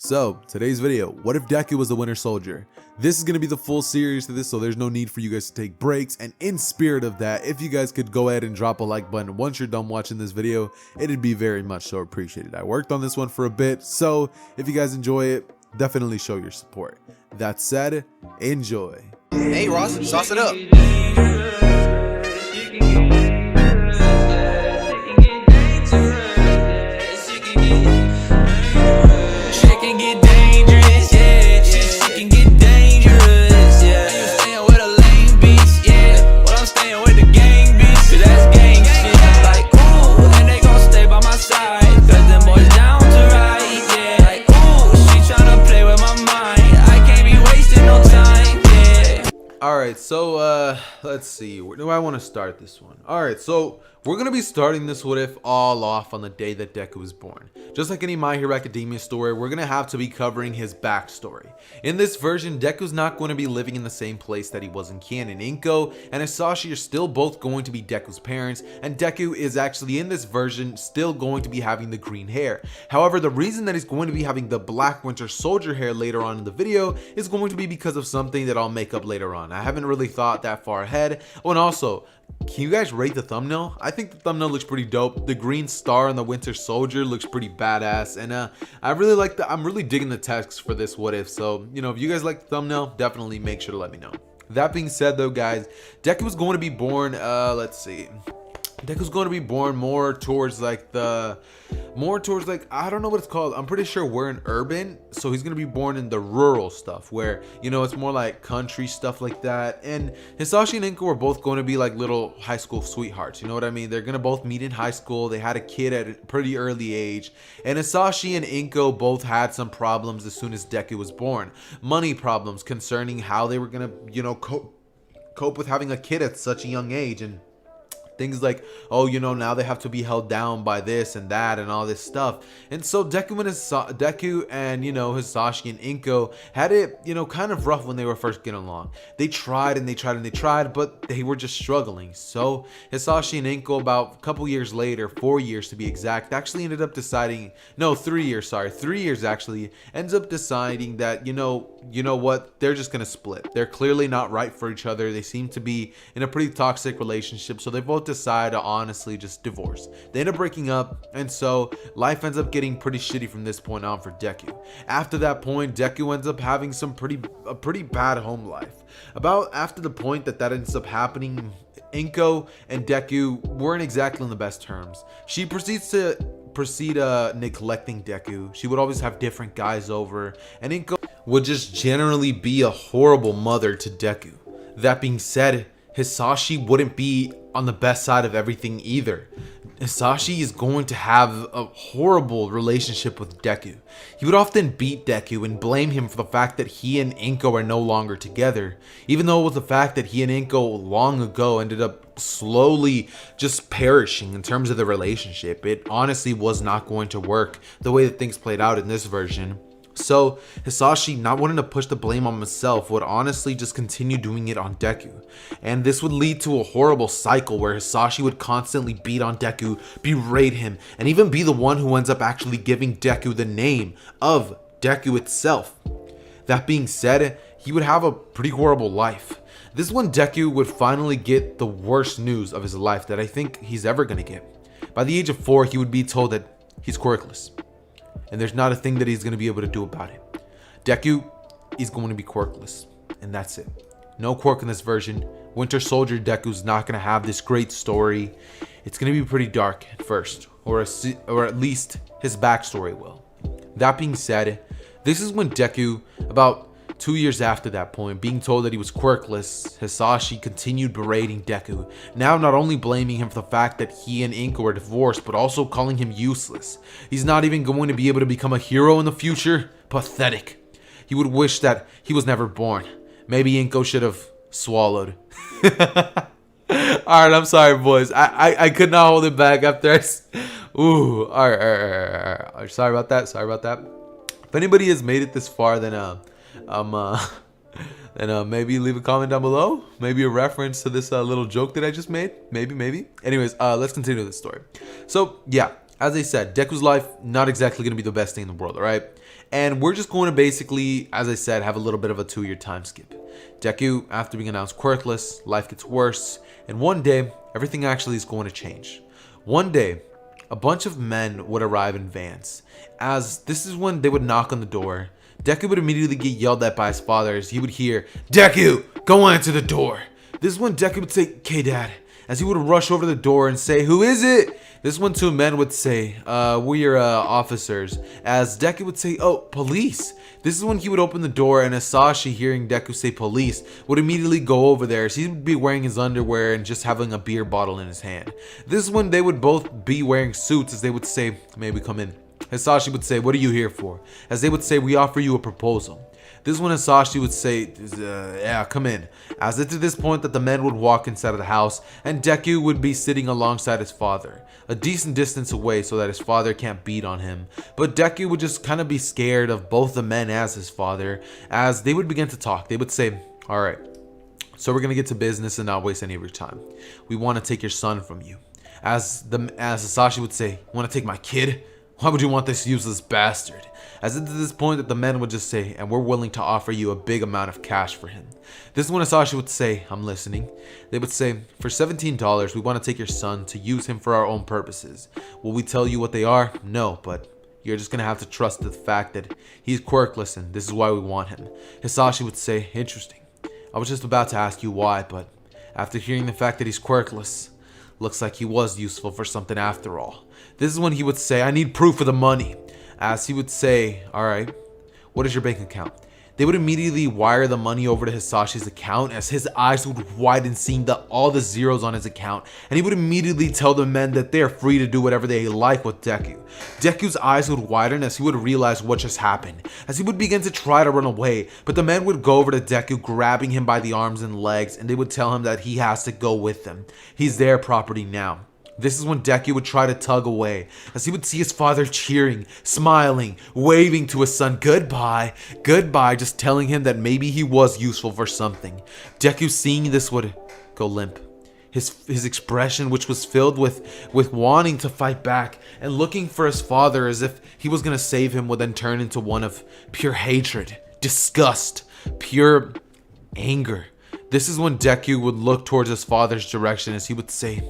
So, today's video, what if Deku was the Winter Soldier? This is going to be the full series to this, so there's no need for you guys to take breaks, and in spirit of that, if you guys could go ahead and drop a like button once you're done watching this video, it'd be very much so appreciated. I worked on this one for a bit, so if you guys enjoy it, definitely show your support. That said, enjoy. Hey Ross, sauce it up. Alright, so let's see, where do I want to start this one? Alright, so we're going to be starting this what if all off on the day that Deku was born. Just like any My Hero Academia story, we're going to have to be covering his backstory. In this version, Deku's not going to be living in the same place that he was in canon. Inko and Hisashi are still both going to be Deku's parents, and Deku is actually in this version still going to be having the green hair. However, the reason that he's going to be having the Black Winter Soldier hair later on in the video is going to be because of something that I'll make up later on. I haven't really thought that far ahead. Oh, and also, can you guys rate the thumbnail? I think the thumbnail looks pretty dope. The green star on the Winter Soldier looks pretty badass, and I really like I'm really digging the text for this what if. So, you know, if you guys like the thumbnail, definitely make sure to let me know. That being said though, guys, Deku was going to be born, let's see. Deku's going to be born more towards like I don't know what it's called. I'm pretty sure we're in urban, so he's going to be born in the rural stuff where, you know, it's more like country stuff like that. And Hisashi and Inko are both going to be like little high school sweethearts, you know what I mean? They're going to both meet in high school. They had a kid at a pretty early age, and Hisashi and Inko both had some problems as soon as Deku was born. Money problems concerning how they were going to, you know, cope with having a kid at such a young age, and things like, oh, you know, now they have to be held down by this and that and all this stuff. And so Deku and, you know, Hisashi and Inko had it, you know, kind of rough when they were first getting along. They tried and they tried and they tried, but they were just struggling. So Hisashi and Inko, about a couple years later, 4 years to be exact, actually ended up deciding, no, 3 years, sorry, 3 years actually, ends up deciding that, you know what, they're just gonna split. They're clearly not right for each other. They seem to be in a pretty toxic relationship, so they both decide to honestly just divorce. They end up breaking up, and so life ends up getting pretty shitty from this point on for Deku. After that point, Deku ends up having a pretty bad home life. About after the point that ends up happening, Inko and Deku weren't exactly on the best terms. She proceed neglecting Deku. She would always have different guys over, and Inko would just generally be a horrible mother to Deku. That being said, Hisashi wouldn't be on the best side of everything either. Hisashi is going to have a horrible relationship with Deku. He would often beat Deku and blame him for the fact that he and Inko are no longer together, even though it was the fact that he and Inko long ago ended up slowly just perishing in terms of the relationship. It honestly was not going to work the way that things played out in this version. So Hisashi, not wanting to push the blame on himself, would honestly just continue doing it on Deku. And this would lead to a horrible cycle where Hisashi would constantly beat on Deku, berate him, and even be the one who ends up actually giving Deku the name of Deku itself. That being said, he would have a pretty horrible life. This is when Deku would finally get the worst news of his life that I think he's ever going to get. By the age of 4, he would be told that he's quirkless, and there's not a thing that he's going to be able to do about it. Deku is going to be quirkless, and that's it. No quirk in this version. Winter Soldier Deku's not going to have this great story. It's going to be pretty dark at first, or at least his backstory will. That being said, this is when Deku, about 2 years after that point, being told that he was quirkless, Hisashi continued berating Deku, now not only blaming him for the fact that he and Inko are divorced, but also calling him useless. He's not even going to be able to become a hero in the future? Pathetic. He would wish that he was never born. Maybe Inko should have swallowed. Alright, I'm sorry, boys. I could not hold it back after ooh, alright. Sorry about that. If anybody has made it this far, then maybe leave a comment down below. Maybe a reference to this little joke that I just made. Maybe. Anyways, let's continue this story. So, yeah, as I said, Deku's life, not exactly going to be the best thing in the world, alright? And we're just going to basically, as I said, have a little bit of a 2-year time skip. Deku, after being announced quirkless, life gets worse, and one day, everything actually is going to change. One day, a bunch of men would arrive in vans, as this is when they would knock on the door. Deku would immediately get yelled at by his father as he would hear, "Deku, go answer the door." This is when Deku would say, "Okay, Dad," as he would rush over to the door and say, "Who is it?" This is when 2 men would say, "We're officers," as Deku would say, "Oh, police." This is when he would open the door, and Asashi, hearing Deku say police, would immediately go over there as he would be wearing his underwear and just having a beer bottle in his hand. This is when they would both be wearing suits as they would say, "May we come in?" Hisashi would say, "What are you here for?" As they would say, "We offer you a proposal." This is when Hisashi would say, "Yeah, come in." As it's at this point that the men would walk inside of the house, and Deku would be sitting alongside his father, a decent distance away so that his father can't beat on him. But Deku would just kind of be scared of both the men as his father, as they would begin to talk. They would say, "Alright, so we're going to get to business and not waste any of your time. We want to take your son from you." As Hisashi would say, "Want to take my kid? Why would you want this useless bastard?" As it's at this point that the men would just say, "And we're willing to offer you a big amount of cash for him." This is when Hisashi would say, "I'm listening." They would say, "For $17, we want to take your son to use him for our own purposes. Will we tell you what they are? No, but you're just going to have to trust the fact that he's quirkless and this is why we want him." Hisashi would say, "Interesting. I was just about to ask you why, but after hearing the fact that he's quirkless, looks like he was useful for something after all." This is when he would say, "I need proof of the money." As he would say, "Alright, what is your bank account?" They would immediately wire the money over to Hisashi's account as his eyes would widen seeing all the zeros on his account, and he would immediately tell the men that they are free to do whatever they like with Deku. Deku's eyes would widen as he would realize what just happened, as he would begin to try to run away, but the men would go over to Deku, grabbing him by the arms and legs, and they would tell him that he has to go with them. He's their property now. This is when Deku would try to tug away, as he would see his father cheering, smiling, waving to his son, "Goodbye, goodbye," just telling him that maybe he was useful for something. Deku, seeing this, would go limp. His expression, which was filled with wanting to fight back and looking for his father as if he was going to save him, would then turn into one of pure hatred, disgust, pure anger. This is when Deku would look towards his father's direction as he would say,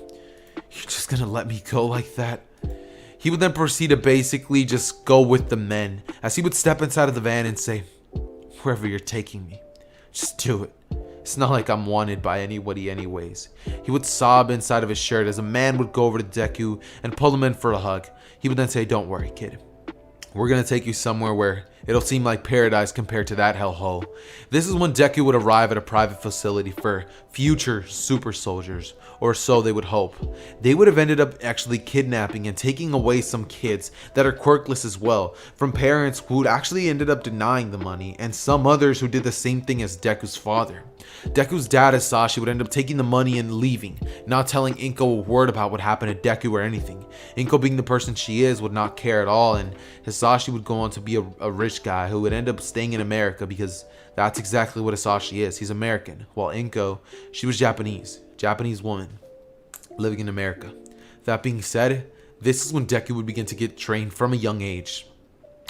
"You're just gonna let me go like that?" He would then proceed to basically just go with the men, as he would step inside of the van and say, "Wherever you're taking me, just do it. It's not like I'm wanted by anybody anyways." He would sob inside of his shirt as a man would go over to Deku and pull him in for a hug. He would then say, "Don't worry, kid. We're gonna take you somewhere where it'll seem like paradise compared to that hellhole." This is when Deku would arrive at a private facility for future super soldiers, or so they would hope. They would have ended up actually kidnapping and taking away some kids that are quirkless as well, from parents who actually ended up denying the money, and some others who did the same thing as Deku's father. Deku's dad, Hisashi, would end up taking the money and leaving, not telling Inko a word about what happened to Deku or anything. Inko, being the person she is, would not care at all, and Hisashi would go on to be a rich guy who would end up staying in America, because that's exactly what Hisashi is. He's American, while Inko, she was Japanese woman living in America. That being said, this is when Deku would begin to get trained from a young age.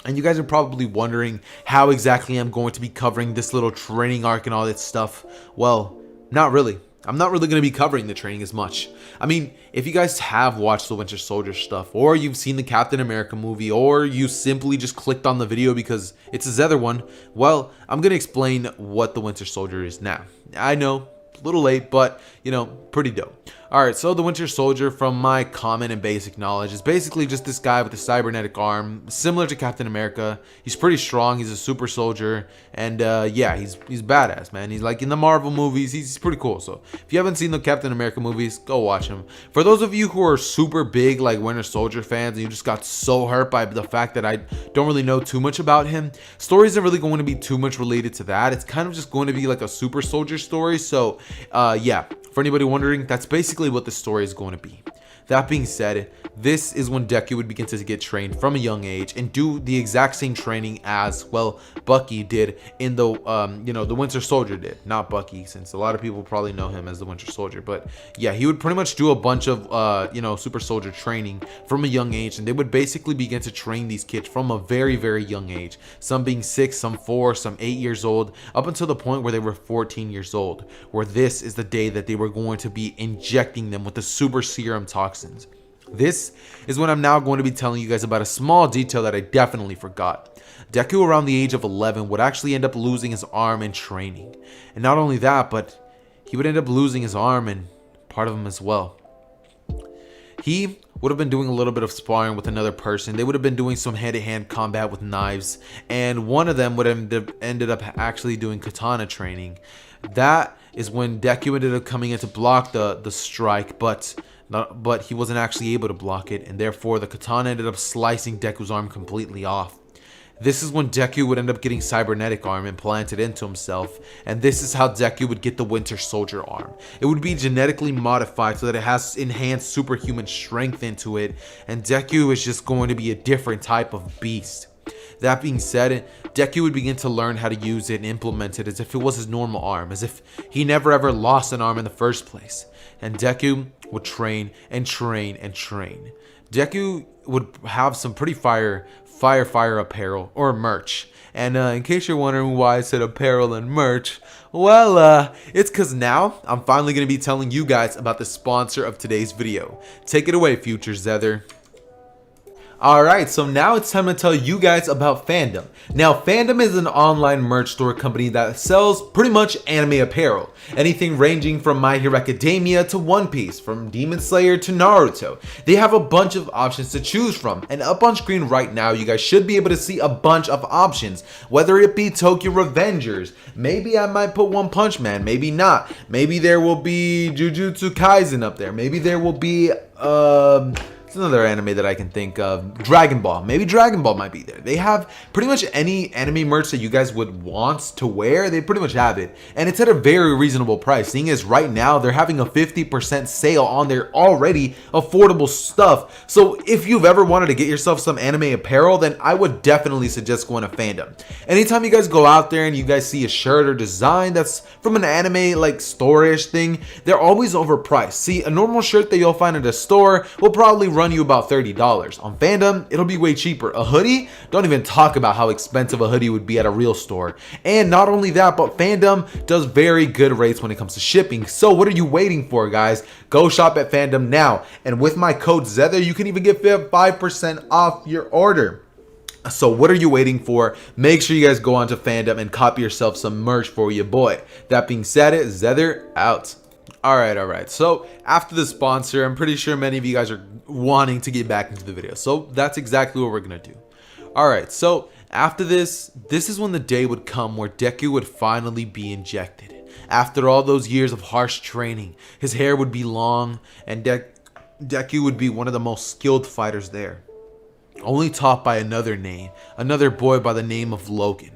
And you guys are probably wondering how exactly I'm going to be covering this little training arc and all that stuff. Well, not really. I'm not really going to be covering the training as much. I mean, if you guys have watched the Winter Soldier stuff, or you've seen the Captain America movie, or you simply just clicked on the video because it's a Xehther one, well, I'm going to explain what the Winter Soldier is now. I know, a little late, but, you know, pretty dope. Alright, so the Winter Soldier, from my common and basic knowledge, is basically just this guy with a cybernetic arm, similar to Captain America. He's pretty strong, he's a super soldier, and yeah, he's badass, man. He's like in the Marvel movies, he's pretty cool. So if you haven't seen the Captain America movies, go watch them. For those of you who are super big like Winter Soldier fans and you just got so hurt by the fact that I don't really know too much about him, story isn't really going to be too much related to that. It's kind of just going to be like a super soldier story. So yeah, for anybody wondering, that's basically what the story is going to be. That being said, this is when Deku would begin to get trained from a young age and do the exact same training as, well, Bucky did in the, the Winter Soldier did. Not Bucky, since a lot of people probably know him as the Winter Soldier. But yeah, he would pretty much do a bunch of, super soldier training from a young age. And they would basically begin to train these kids from a very, very young age. Some being 6, some 4, some 8 years old, up until the point where they were 14 years old. Where this is the day that they were going to be injecting them with the super serum toxins. This is when I'm now going to be telling you guys about a small detail that I definitely forgot. Deku around the age of 11 would actually end up losing his arm in training. And not only that, but he would end up losing his arm and part of him as well. He would have been doing a little bit of sparring with another person. They would have been doing some hand-to-hand combat with knives. And one of them would have ended up actually doing katana training. That is when Deku ended up coming in to block the strike, but he wasn't actually able to block it, and therefore the katana ended up slicing Deku's arm completely off. This is when Deku would end up getting cybernetic arm implanted into himself, and this is how Deku would get the Winter Soldier arm. It would be genetically modified so that it has enhanced superhuman strength into it, and Deku is just going to be a different type of beast. That being said, Deku would begin to learn how to use it and implement it as if it was his normal arm, as if he never ever lost an arm in the first place. And Deku would train and train and train. Deku would have some pretty fire apparel or merch. And in case you're wondering why I said apparel and merch, well, it's because now I'm finally going to be telling you guys about the sponsor of today's video. Take it away, future Xehther. Alright, so now it's time to tell you guys about Fandom. Now, Fandom is an online merch store company that sells pretty much anime apparel. Anything ranging from My Hero Academia to One Piece, from Demon Slayer to Naruto. They have a bunch of options to choose from, and up on screen right now, you guys should be able to see a bunch of options. Whether it be Tokyo Revengers, maybe I might put One Punch Man, maybe not. Maybe there will be Jujutsu Kaisen up there. Maybe there will be, another anime that I can think of, Dragon Ball. Maybe Dragon Ball might be there. They have pretty much any anime merch that you guys would want to wear. They pretty much have it, and it's at a very reasonable price, seeing as right now they're having a 50% sale on their already affordable stuff. So if you've ever wanted to get yourself some anime apparel, then I would definitely suggest going to Fandom. Anytime you guys go out there and you guys see a shirt or design that's from an anime like store-ish thing, they're always overpriced. See, a normal shirt that you'll find at a store will probably run you about $30. On Fandom, it'll be way cheaper. A hoodie? Don't even talk about how expensive a hoodie would be at a real store. And not only that, but Fandom does very good rates when it comes to shipping. So what are you waiting for, guys? Go shop at Fandom now. And with my code Xehther, you can even get 5% off your order. So what are you waiting for? Make sure you guys go onto Fandom and copy yourself some merch for your boy. That being said, Xehther out. Alright, so after the sponsor, I'm pretty sure many of you guys are wanting to get back into the video, so that's exactly what we're gonna do. Alright, so after this is when the day would come where Deku would finally be injected. After all those years of harsh training, his hair would be long, and Deku would be one of the most skilled fighters there. Only taught by another boy by the name of Logan.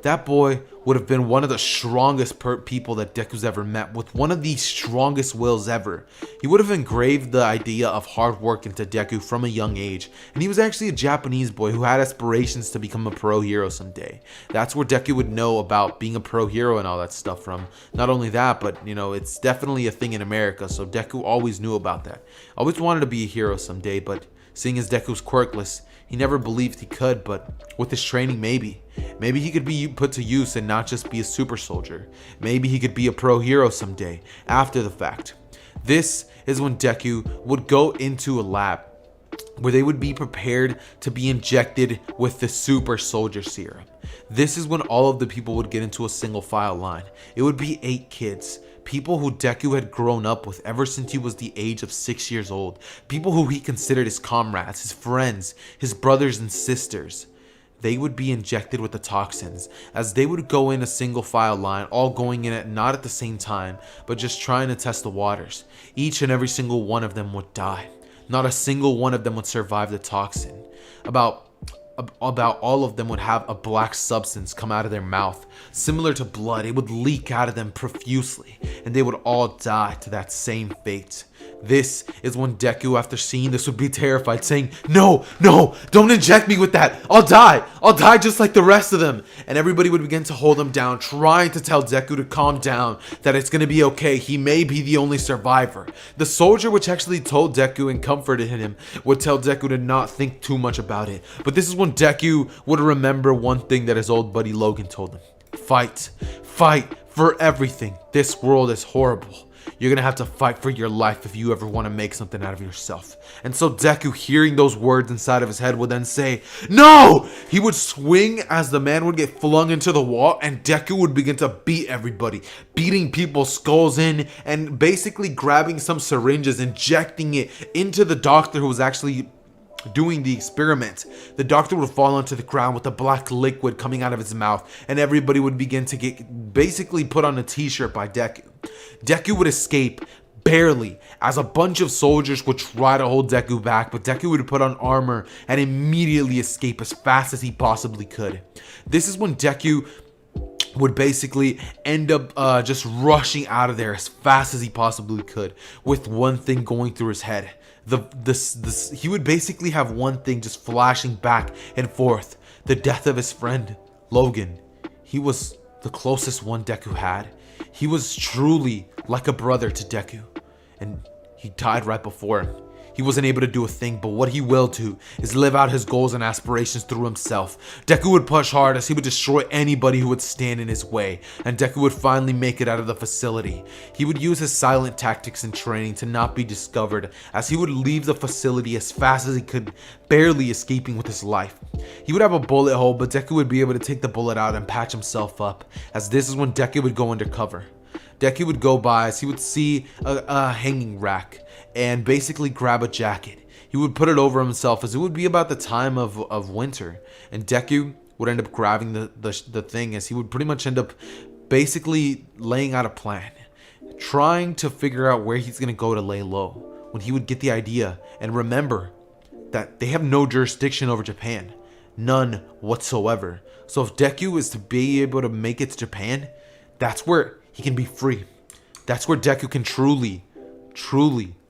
That boy would have been one of the strongest people that Deku's ever met, with one of the strongest wills ever. He would have engraved the idea of hard work into Deku from a young age, and he was actually a Japanese boy who had aspirations to become a pro hero someday. That's where Deku would know about being a pro hero and all that stuff from. Not only that, but it's definitely a thing in America, so Deku always knew about that. Always wanted to be a hero someday, but seeing as Deku's quirkless, he never believed he could, but with his training, maybe he could be put to use and not just be a super soldier. Maybe he could be a pro hero someday, after the fact. This is when Deku would go into a lab where they would be prepared to be injected with the super soldier serum. This is when all of the people would get into a single file line. It would be 8 kids. People who Deku had grown up with ever since he was the age of 6 years old. People who he considered his comrades, his friends, his brothers and sisters. They would be injected with the toxins, as they would go in a single file line, all going in it not at the same time, but just trying to test the waters. Each and every single one of them would die. Not a single one of them would survive the toxin. About all of them would have a black substance come out of their mouth, similar to blood. It would leak out of them profusely, and they would all die to that same fate. This is when Deku, after seeing this, would be terrified, saying, "No, no, don't inject me with that. I'll die. I'll die just like the rest of them." And everybody would begin to hold him down, trying to tell Deku to calm down, that it's going to be okay. He may be the only survivor. The soldier, which actually told Deku and comforted him, would tell Deku to not think too much about it. But this is when Deku would remember one thing that his old buddy Logan told him. Fight. Fight for everything. This world is horrible. You're gonna have to fight for your life if you ever want to make something out of yourself. And so Deku, hearing those words inside of his head, would then say, "No!" He would swing as the man would get flung into the wall, and Deku would begin to beat everybody, beating people's skulls in, and basically grabbing some syringes, injecting it into the doctor who was actually doing the experiment. The doctor would fall onto the ground with a black liquid coming out of his mouth, and everybody would begin to get basically put on a t-shirt by Deku. Deku would escape barely, as a bunch of soldiers would try to hold Deku back, but Deku would put on armor and immediately escape as fast as he possibly could. This is when Deku would basically end up just rushing out of there as fast as he possibly could, with one thing going through his head. He would basically have one thing just flashing back and forth: the death of his friend Logan. He was the closest one Deku had. He was truly like a brother to Deku, and he died right before him. He wasn't able to do a thing, but what he will do is live out his goals and aspirations through himself. Deku would push hard as he would destroy anybody who would stand in his way, and Deku would finally make it out of the facility. He would use his silent tactics and training to not be discovered, as he would leave the facility as fast as he could, barely escaping with his life. He would have a bullet hole, but Deku would be able to take the bullet out and patch himself up, as this is when Deku would go undercover. Deku would go by as he would see a hanging rack and basically grab a jacket. He would put it over himself as it would be about the time of winter, and Deku would end up grabbing the thing, as he would pretty much end up basically laying out a plan, trying to figure out where he's going to go to lay low, when he would get the idea and remember that they have no jurisdiction over Japan. None whatsoever. So if Deku is to be able to make it to Japan, that's where he can be free. That's where Deku can truly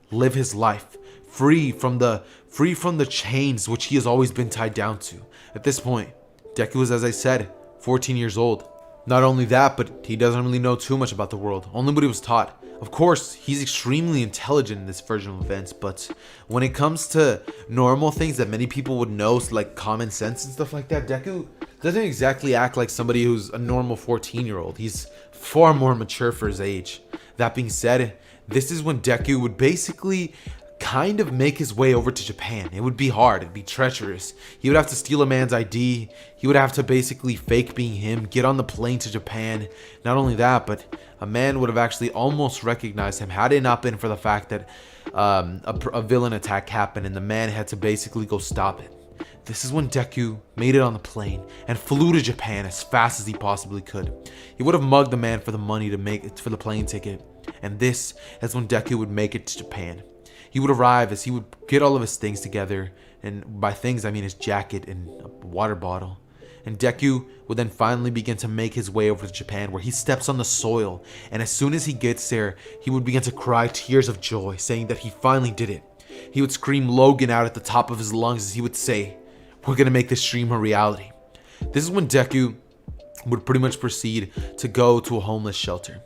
live his life, free from the chains which he has always been tied down to. At this point, Deku is, as I said, 14 years old. Not only that, but he doesn't really know too much about the world, only what he was taught. Of course, he's extremely intelligent in this version of events, but when it comes to normal things that many people would know, like common sense and stuff like that, Deku doesn't exactly act like somebody who's a normal 14-year-old. He's far more mature for his age. That being said, this is when Deku would basically kind of make his way over to Japan. It would be hard. It'd be treacherous. He would have to steal a man's ID. He would have to basically fake being him, get on the plane to Japan. Not only that, but a man would have actually almost recognized him had it not been for the fact that a villain attack happened and the man had to basically go stop it. This is when Deku made it on the plane and flew to Japan as fast as he possibly could. He would have mugged the man for the money to make it for the plane ticket. And this is when Deku would make it to Japan. He would arrive as he would get all of his things together, and by things I mean his jacket and a water bottle. And Deku would then finally begin to make his way over to Japan, where he steps on the soil, and as soon as he gets there, he would begin to cry tears of joy, saying that he finally did it. He would scream Logan out at the top of his lungs as he would say, "We're gonna make this dream a reality." This is when Deku would pretty much proceed to go to a homeless shelter,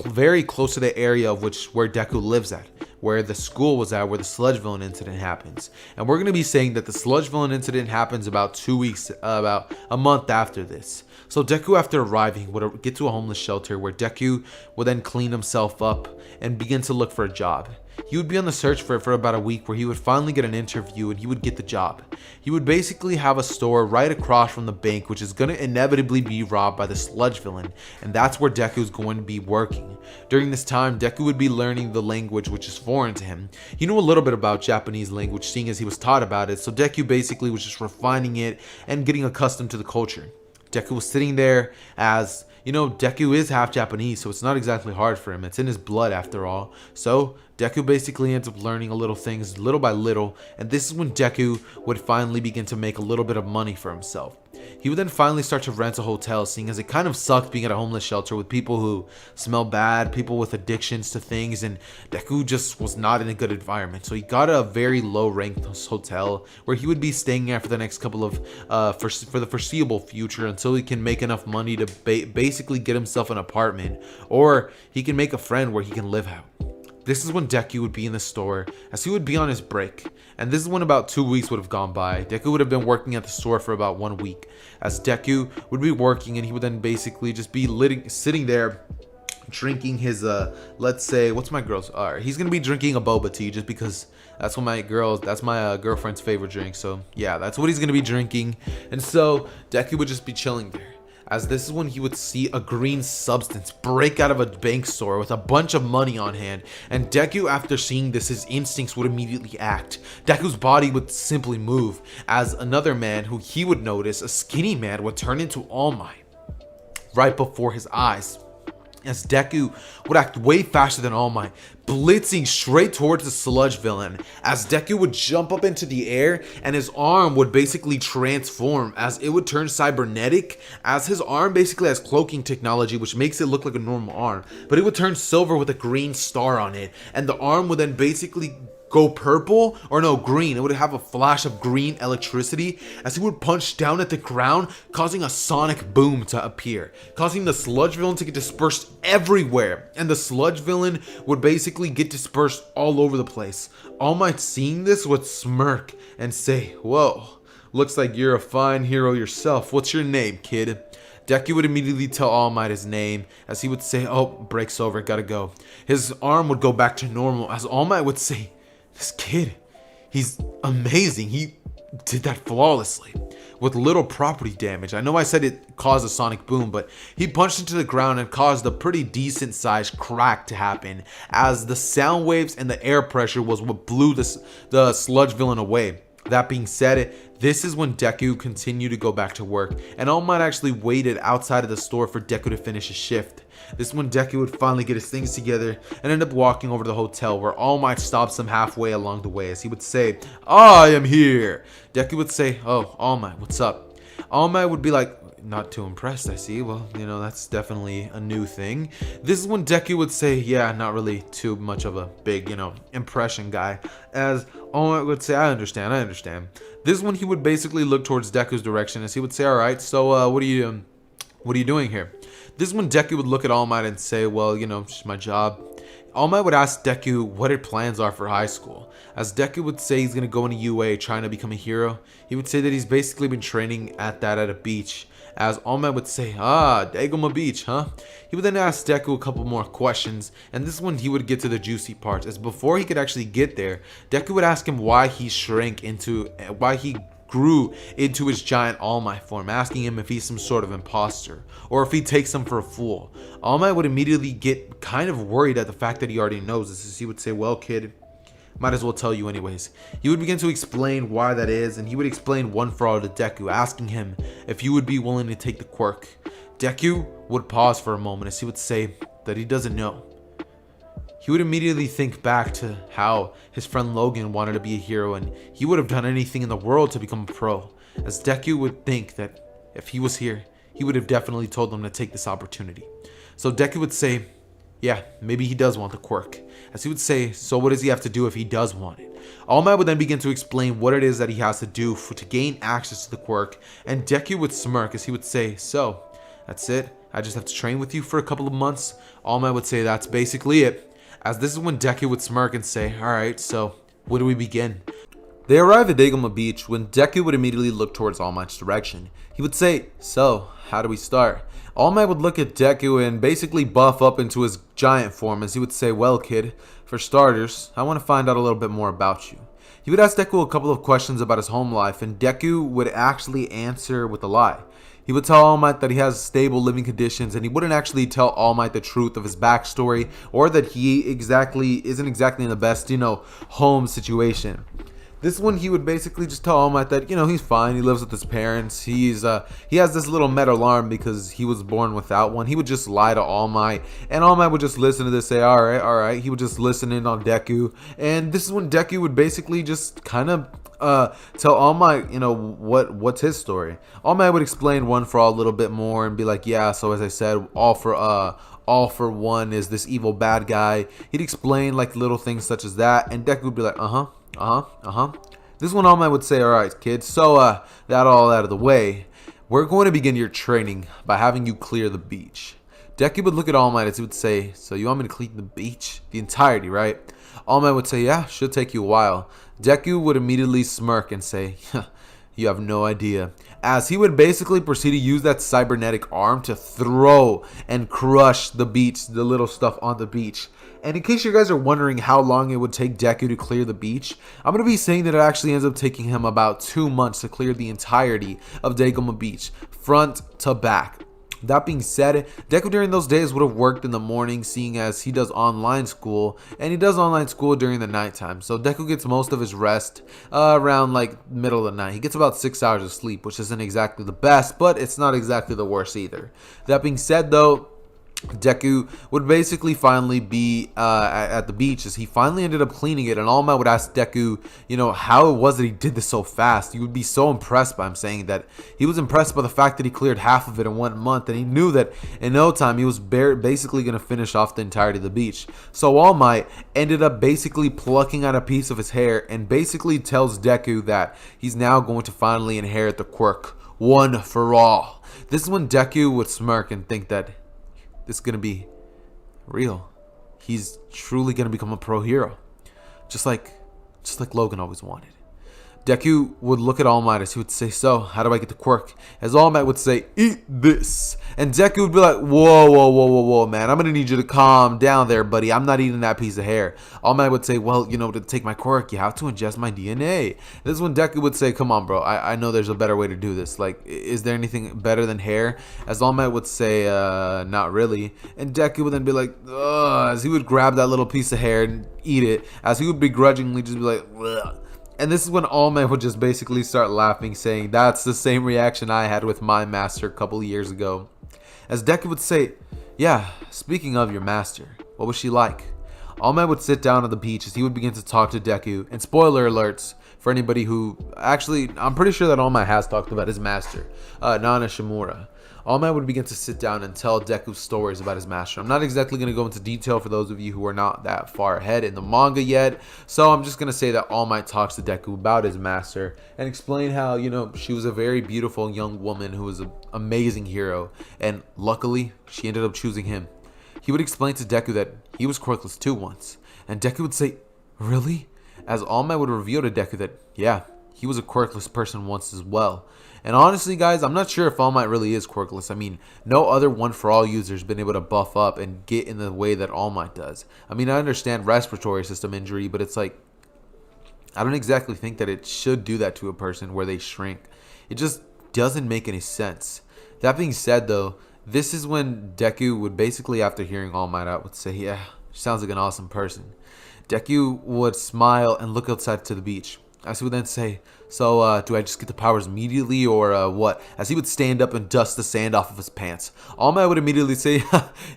very close to the area of where Deku lives at, where the school was at, where the sludge villain incident happens. And we're going to be saying that the sludge villain incident happens about 2 weeks, about a month after this. So Deku, after arriving, would get to a homeless shelter where Deku would then clean himself up and begin to look for a job. He would be on the search for about a week, where he would finally get an interview and he would get the job. He would basically have a store right across from the bank, which is going to inevitably be robbed by the sludge villain, and that's where Deku is going to be working. During this time, Deku would be learning the language, which is foreign to him. He knew a little bit about Japanese language, seeing as he was taught about it, so Deku basically was just refining it and getting accustomed to the culture. Deku was sitting there as, you know, Deku is half Japanese, so it's not exactly hard for him. It's in his blood after all. So Deku basically ends up learning a little things little by little, and this is when Deku would finally begin to make a little bit of money for himself. He would then finally start to rent a hotel, seeing as it kind of sucked being at a homeless shelter with people who smell bad, people with addictions to things, and Deku just was not in a good environment. So he got a very low-ranked hotel where he would be staying at for the next couple of for the foreseeable future until he can make enough money to basically get himself an apartment, or he can make a friend where he can live out. This is when Deku would be in the store, as he would be on his break, and this is when about 2 weeks would have gone by. Deku would have been working at the store for about 1 week, as Deku would be working, and he would then basically just be sitting there drinking his let's say, what's my girl's, alright, he's gonna be drinking a boba tea just because that's what my girlfriend's favorite drink. So yeah, that's what he's gonna be drinking. And so Deku would just be chilling there, as this is when he would see a green substance break out of a bank store with a bunch of money on hand. And Deku, after seeing this, his instincts would immediately act. Deku's body would simply move, as another man who he would notice, a skinny man, would turn into All Might right before his eyes, as Deku would act way faster than All Might, blitzing straight towards the sludge villain, as Deku would jump up into the air and his arm would basically transform, as it would turn cybernetic, as his arm basically has cloaking technology which makes it look like a normal arm, but it would turn silver with a green star on it, and the arm would then basically go purple, or no, green. It would have a flash of green electricity as he would punch down at the ground, causing a sonic boom to appear, causing the sludge villain to get dispersed everywhere, and the sludge villain would basically get dispersed all over the place. All Might, seeing this, would smirk and say, "Whoa, looks like you're a fine hero yourself. What's your name, kid?" Deku would immediately tell All Might his name, as he would say, "Oh, break's over, gotta go." His arm would go back to normal, as All Might would say, "This kid, he's amazing. He did that flawlessly with little property damage." I know I said it caused a sonic boom, but he punched into the ground and caused a pretty decent sized crack to happen, as the sound waves and the air pressure was what blew the sludge villain away. That being said, this is when Deku continued to go back to work, and All Might actually waited outside of the store for Deku to finish his shift. This is when Deku would finally get his things together and end up walking over to the hotel, where All Might stops him halfway along the way, as he would say, "I am here." Deku would say, "Oh, All Might, what's up?" All Might would be like, "Not too impressed, I see. Well, that's definitely a new thing." This is when Deku would say, "Yeah, not really too much of a big, impression guy." As All Might would say, I understand. This is when he would basically look towards Deku's direction, as he would say, "Alright, so what are you doing here?" This is when Deku would look at All Might and say, "Well, it's just my job." All Might would ask Deku what his plans are for high school, as Deku would say he's going to go into UA trying to become a hero. He would say that he's basically been training at a beach, as All Might would say, Dagoma Beach, huh? He would then ask Deku a couple more questions, and this is when he would get to the juicy parts, as before he could actually get there, Deku would ask him why he grew into his giant All Might form, asking him if he's some sort of imposter, or if he takes him for a fool. All Might would immediately get kind of worried at the fact that he already knows this, as he would say, "Well, kid, might as well tell you anyways." He would begin to explain why that is, and he would explain one for all to Deku, asking him if he would be willing to take the quirk. Deku would pause for a moment, as he would say that he doesn't know. He would immediately think back to how his friend Logan wanted to be a hero, and he would have done anything in the world to become a pro, as Deku would think that if he was here, he would have definitely told them to take this opportunity. So Deku would say, "Yeah, maybe he does want the quirk," as he would say, "So what does he have to do if he does want it?" All Might would then begin to explain what it is that he has to do to gain access to the quirk, and Deku would smirk, as he would say, "So, that's it? I just have to train with you for a couple of months?" All Might would say, "That's basically it," as this is when Deku would smirk and say, "Alright, so where do we begin?" They arrive at Dagoma Beach when Deku would immediately look towards All Might's direction. He would say, "So, how do we start?" All Might would look at Deku and basically buff up into his giant form, as he would say, "Well, kid, for starters, I want to find out a little bit more about you." He would ask Deku a couple of questions about his home life, and Deku would actually answer with a lie. He would tell All Might that he has stable living conditions, and he wouldn't actually tell All Might the truth of his backstory, or that he isn't exactly in the best, home situation. This one, he would basically just tell All Might that, he's fine, he lives with his parents, he has this little metal arm because he was born without one. He would just lie to All Might, and All Might would just listen to this, say, alright, he would just listen in on Deku, and this is when Deku would basically just kind of tell All Might, what's his story. All Might would explain One for All a little bit more and be like, yeah, so as I said, All for One is this evil bad guy. He'd explain like little things such as that, and Deku would be like, This one All Might would say, all right, kids, so that all out of the way, we're going to begin your training by having you clear the beach. Deku would look at All Might as he would say, so you want me to clean the beach? The entirety, right? All Might would say, yeah, should take you a while. Deku would immediately smirk and say, you have no idea. As he would basically proceed to use that cybernetic arm to throw and crush the beach, the little stuff on the beach. And in case you guys are wondering how long it would take Deku to clear the beach, I'm going to be saying that it actually ends up taking him about 2 months to clear the entirety of Dagoma Beach, front to back. That being said, Deku during those days would have worked in the morning, seeing as he does online school, and he does online school during the nighttime. So Deku gets most of his rest around like middle of the night. He gets about 6 hours of sleep, which isn't exactly the best, but it's not exactly the worst either. That being said though, Deku would basically finally be at the beach as he finally ended up cleaning it, and All Might would ask Deku, how it was that he did this so fast. You would be so impressed by him, saying that he was impressed by the fact that he cleared half of it in 1 month, and he knew that in no time he was basically going to finish off the entirety of the beach. So All Might ended up basically plucking out a piece of his hair and basically tells Deku that he's now going to finally inherit the quirk, One for All. This is when Deku would smirk and think that this is going to be real. He's truly going to become a pro hero. Just like Logan always wanted. Deku would look at All Might as he would say, so, how do I get the quirk? As All Might would say, eat this. And Deku would be like, whoa, man. I'm going to need you to calm down there, buddy. I'm not eating that piece of hair. All Might would say, well, to take my quirk, you have to ingest my DNA. This is when Deku would say, come on, bro. I know there's a better way to do this. Like, is there anything better than hair? As All Might would say, not really. And Deku would then be like, ugh, as he would grab that little piece of hair and eat it. As he would begrudgingly just be like, ugh. And this is when All Might would just basically start laughing, saying, that's the same reaction I had with my master a couple of years ago. As Deku would say, yeah, speaking of your master, what was she like? All Might would sit down on the beach as he would begin to talk to Deku. And spoiler alerts for anybody who, actually, I'm pretty sure that All Might has talked about his master, Nana Shimura. All Might would begin to sit down and tell Deku stories about his master. I'm not exactly going to go into detail for those of you who are not that far ahead in the manga yet. So I'm just going to say that All Might talks to Deku about his master and explain how, she was a very beautiful young woman who was an amazing hero. And luckily, she ended up choosing him. He would explain to Deku that he was quirkless too once. And Deku would say, really? As All Might would reveal to Deku that, yeah, he was a quirkless person once as well. And honestly, guys, I'm not sure if All Might really is quirkless. I mean, no other One for All user has been able to buff up and get in the way that All Might does. I mean, I understand respiratory system injury, but it's like, I don't exactly think that it should do that to a person where they shrink. It just doesn't make any sense. That being said, though, this is when Deku would basically, after hearing All Might out, would say, yeah, she sounds like an awesome person. Deku would smile and look outside to the beach. As he would then say, so do I just get the powers immediately or what? As he would stand up and dust the sand off of his pants. All Might would immediately say,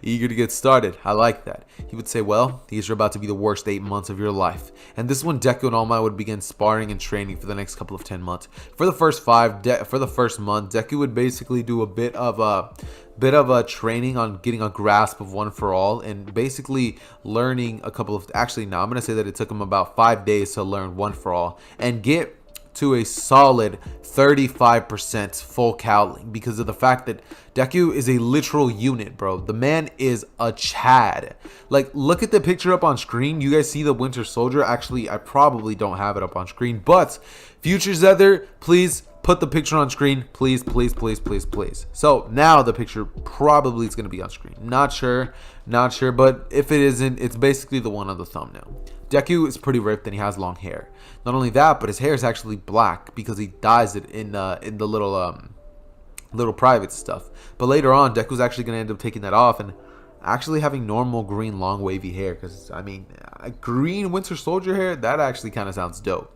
eager to get started. I like that. He would say, well, these are about to be the worst 8 months of your life. And this is when Deku and All Might would begin sparring and training for the next couple of 10 months. For the first month, Deku would basically do a bit of a training on getting a grasp of One for All and basically learning a couple of, actually no, I'm going to say that it took him about 5 days to learn One for All and get to a solid 35% full cowling because of the fact that Deku is a literal unit, bro. The man is a Chad. Like, look at the picture up on screen. You guys see the Winter Soldier? Actually, I probably don't have it up on screen, but future Xehther, please put the picture on screen, please. So now the picture probably is going to be on screen. Not sure, but if it isn't, it's basically the one on the thumbnail. Deku is pretty ripped and he has long hair. Not only that, but his hair is actually black because he dyes it in the little private stuff. But later on, Deku's actually going to end up taking that off and actually having normal green long wavy hair. Because, I mean, green Winter Soldier hair, that actually kind of sounds dope.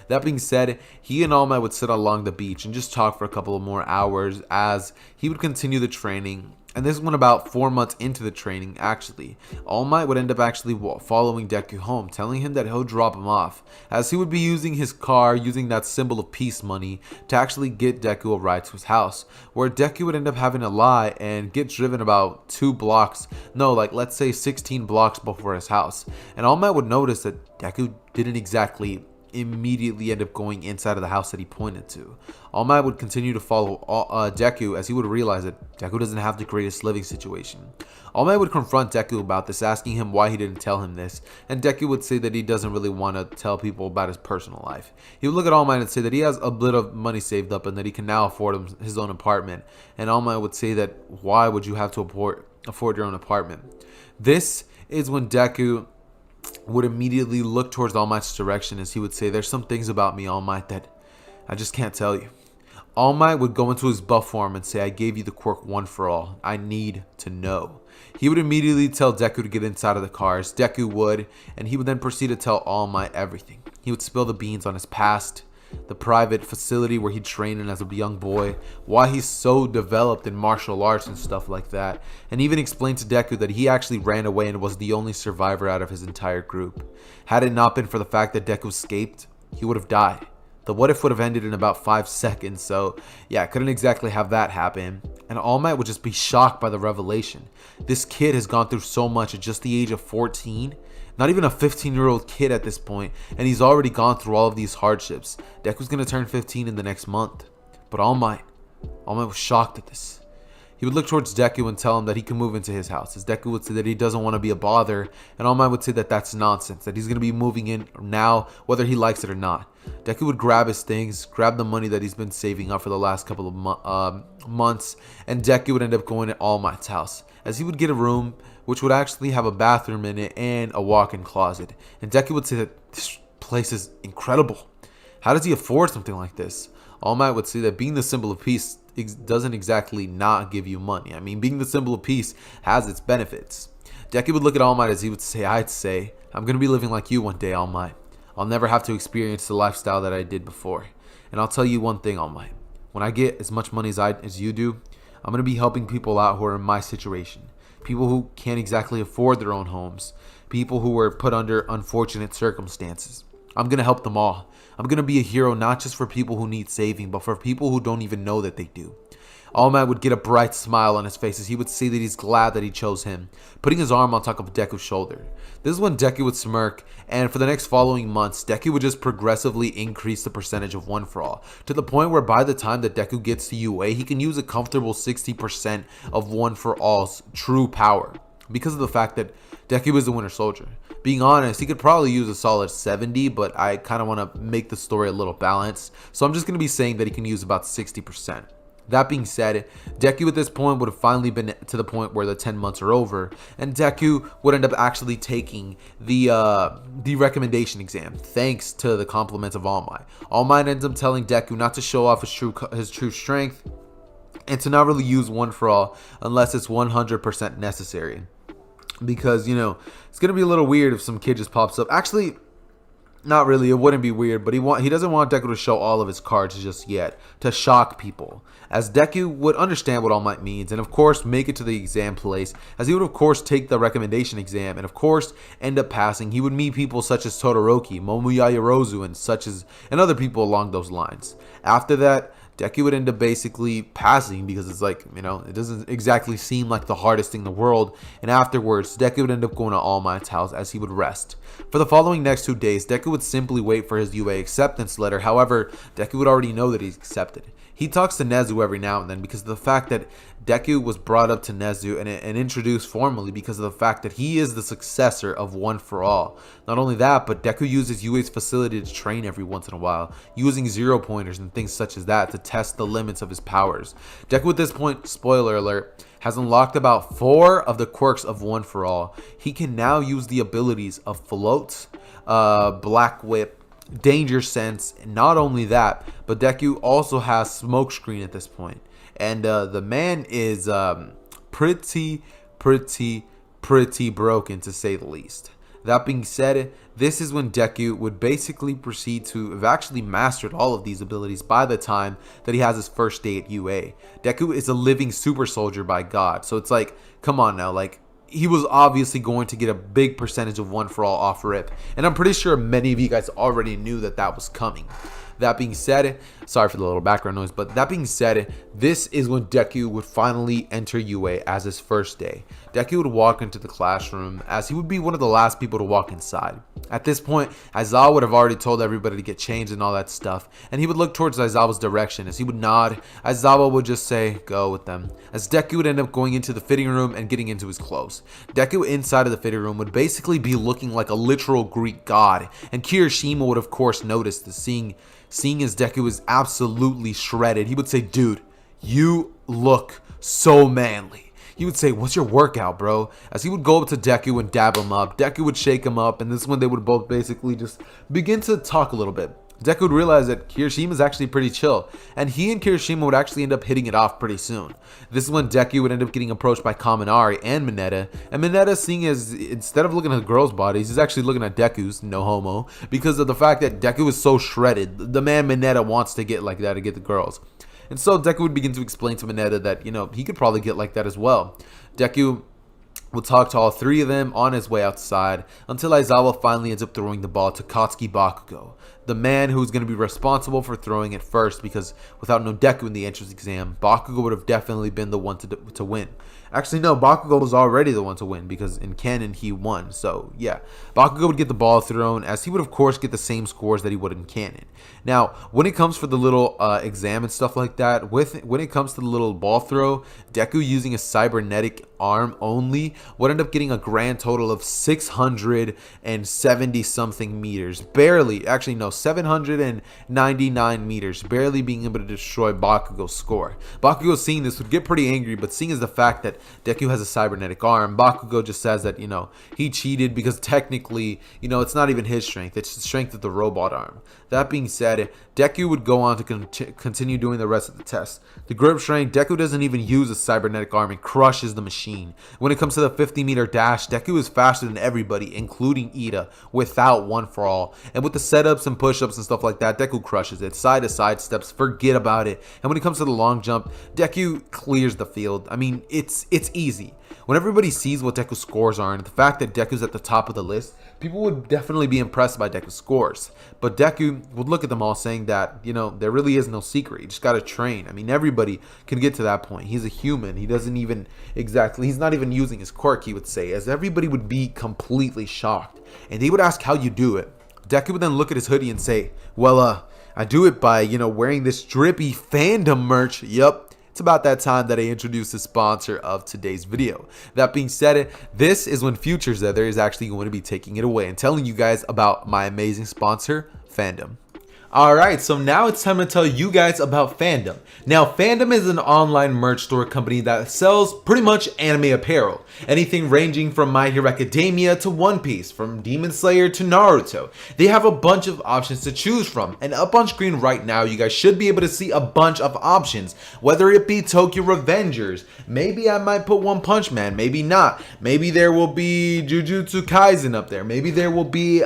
That being said, he and All Might would sit along the beach and just talk for a couple of more hours as he would continue the training. And this went about 4 months into the training, actually. All Might would end up actually following Deku home, telling him that he'll drop him off, as he would be using his car, using that symbol of peace money, to actually get Deku a ride to his house, where Deku would end up having to lie and get driven about 2 blocks, no, like let's say 16 blocks before his house. And All Might would notice that Deku didn't exactly immediately end up going inside of the house that he pointed to. All Might would continue to follow Deku, as he would realize that Deku doesn't have the greatest living situation. All Might would confront Deku about this, asking him why he didn't tell him this, and Deku would say that he doesn't really want to tell people about his personal life. He would look at All Might and say that he has a bit of money saved up and that he can now afford his own apartment, and All Might would say that why would you have to afford your own apartment? This is when Deku would immediately look towards All Might's direction, as he would say, there's some things about me, All Might, that I just can't tell you. All Might would go into his buff form and say, I gave you the quirk one for all. I need to know. He would immediately tell Deku to get inside of the cars. Deku would, and he would then proceed to tell All Might everything. He would spill the beans on his past, the private facility where he trained in as a young boy, why he's so developed in martial arts and stuff like that, and even explained to Deku that he actually ran away and was the only survivor out of his entire group. Had it not been for the fact that Deku escaped, he would have died. The what if would have ended in about 5 seconds, so yeah, couldn't exactly have that happen. And All Might would just be shocked by the revelation. This kid has gone through so much at just the age of 14. Not even a 15-year-old kid at this point, and he's already gone through all of these hardships. Deku's going to turn 15 in the next month. But All Might was shocked at this. He would look towards Deku and tell him that he can move into his house, as Deku would say that he doesn't want to be a bother, and All Might would say that that's nonsense, that he's going to be moving in now, whether he likes it or not. Deku would grab his things, grab the money that he's been saving up for the last couple of months, and Deku would end up going to All Might's house, as he would get a room which would actually have a bathroom in it and a walk-in closet. And Deku would say that this place is incredible. How does he afford something like this? All Might would say that being the symbol of peace doesn't exactly not give you money. I mean, being the symbol of peace has its benefits. Deku would look at All Might as he would say, I'd say, I'm going to be living like you one day, All Might. I'll never have to experience the lifestyle that I did before. And I'll tell you one thing, All Might. When I get as much money as you do, I'm going to be helping people out who are in my situation. People who can't exactly afford their own homes. People who were put under unfortunate circumstances. I'm going to help them all. I'm going to be a hero not just for people who need saving, but for people who don't even know that they do. All Might would get a bright smile on his face as he would say that he's glad that he chose him, putting his arm on top of Deku's shoulder. This is when Deku would smirk, and for the next following months, Deku would just progressively increase the percentage of One For All, to the point where by the time that Deku gets to UA, he can use a comfortable 60% of One For All's true power, because of the fact that Deku is the Winter Soldier. Being honest, he could probably use a solid 70, but I kind of want to make the story a little balanced, so I'm just going to be saying that he can use about 60%. That being said, Deku at this point would have finally been to the point where the 10 months are over, and Deku would end up actually taking the recommendation exam, thanks to the compliments of All Might. All Might ends up telling Deku not to show off his true strength, and to not really use One For All unless it's 100% necessary. Because, you know, it's going to be a little weird if some kid just pops up. Actually, not really, it wouldn't be weird, but he doesn't want Deku to show all of his cards just yet, to shock people, as Deku would understand what All Might means, and of course make it to the exam place, as he would of course take the recommendation exam, and of course end up passing. He would meet people such as Todoroki, Momoya Yorozu, and other people along those lines. After that, Deku would end up basically passing, because it's like, you know, it doesn't exactly seem like the hardest thing in the world. And afterwards, Deku would end up going to All Might's house as he would rest. For the following next 2 days, Deku would simply wait for his UA acceptance letter. However, Deku would already know that he's accepted. He talks to Nezu every now and then because of the fact that Deku was brought up to Nezu and introduced formally because of the fact that he is the successor of One For All. Not only that, but Deku uses UA's facility to train every once in a while, using 0-pointers and things such as that to test the limits of his powers. Deku at this point, spoiler alert, has unlocked about 4 of the quirks of One For All. He can now use the abilities of Float, Black Whip, Danger Sense. And not only that, but Deku also has Smokescreen at this point. And the man is pretty broken, to say the least. That being said, this is when Deku would basically proceed to have actually mastered all of these abilities by the time that he has his first day at UA. Deku is a living super soldier by God, so it's like, come on now, like, he was obviously going to get a big percentage of one for all off rip, and I'm pretty sure many of you guys already knew that that was coming. That being said, sorry for the little background noise, but that being said, this is when Deku would finally enter UA as his first day. Deku would walk into the classroom as he would be one of the last people to walk inside. At this point, Aizawa would have already told everybody to get changed and all that stuff, and he would look towards Aizawa's direction. As he would nod, Aizawa would just say, go with them, as Deku would end up going into the fitting room and getting into his clothes. Deku inside of the fitting room would basically be looking like a literal Greek god, and Kirishima would of course notice this, seeing as Deku is absolutely shredded. He would say, dude, you look so manly. He would say, what's your workout, bro? As he would go up to Deku and dab him up. Deku would shake him up, and this is when they would both basically just begin to talk a little bit. Deku would realize that Kirishima is actually pretty chill, and he and Kirishima would actually end up hitting it off pretty soon. This is when Deku would end up getting approached by Kaminari and Mineta, and Mineta, seeing as instead of looking at girls' bodies, he's actually looking at Deku's, no homo, because of the fact that Deku is so shredded. The man Mineta wants to get like that to get the girls. And so Deku would begin to explain to Mineta that, you know, he could probably get like that as well. Deku would talk to all three of them on his way outside until Aizawa finally ends up throwing the ball to Katsuki Bakugo, the man who's going to be responsible for throwing it first, because without no Deku in the entrance exam, Bakugo would have definitely been the one to win. Actually, no, Bakugo was already the one to win because in canon he won. So yeah, Bakugo would get the ball thrown, as he would of course get the same scores that he would in canon. Now, when it comes for the little exam and stuff like that, when it comes to the little ball throw, Deku using a cybernetic arm only would end up getting a grand total of 670 something meters, barely, actually no, 799 meters, barely being able to destroy Bakugo's score. Bakugo, seeing this, would get pretty angry, but seeing as the fact that Deku has a cybernetic arm, Bakugo just says that, you know, he cheated because technically, you know, it's not even his strength, it's the strength of the robot arm. That being said, Deku would go on to continue doing the rest of the test. The grip strength, Deku doesn't even use a cybernetic arm and crushes the machine. When it comes to the 50-meter dash, Deku is faster than everybody, including Ida, without one for all. And with the setups and push-ups and stuff like that, Deku crushes it. Side to side steps, forget about it. And when it comes to the long jump, Deku clears the field. I mean, it's easy. When everybody sees what Deku's scores are and the fact that Deku's at the top of the list, people would definitely be impressed by Deku's scores. But Deku would look at them all saying that, you know, there really is no secret. You just got to train. I mean, everybody can get to that point. He's a human. He doesn't even he's not even using his quirk, he would say, as everybody would be completely shocked. And they would ask how you do it. Deku would then look at his hoodie and say, well, I do it by, you know, wearing this drippy fandom merch. Yup. It's about that time that I introduced the sponsor of today's video. That being said, this is when future Xehther is actually going to be taking it away and telling you guys about my amazing sponsor, Fandom. Alright, so now it's time to tell you guys about Fandom. Now, Fandom is an online merch store company that sells pretty much anime apparel. Anything ranging from My Hero Academia to One Piece, from Demon Slayer to Naruto. They have a bunch of options to choose from, and up on screen right now, you guys should be able to see a bunch of options. Whether it be Tokyo Revengers, maybe I might put One Punch Man, maybe not. Maybe there will be Jujutsu Kaisen up there. Maybe there will be,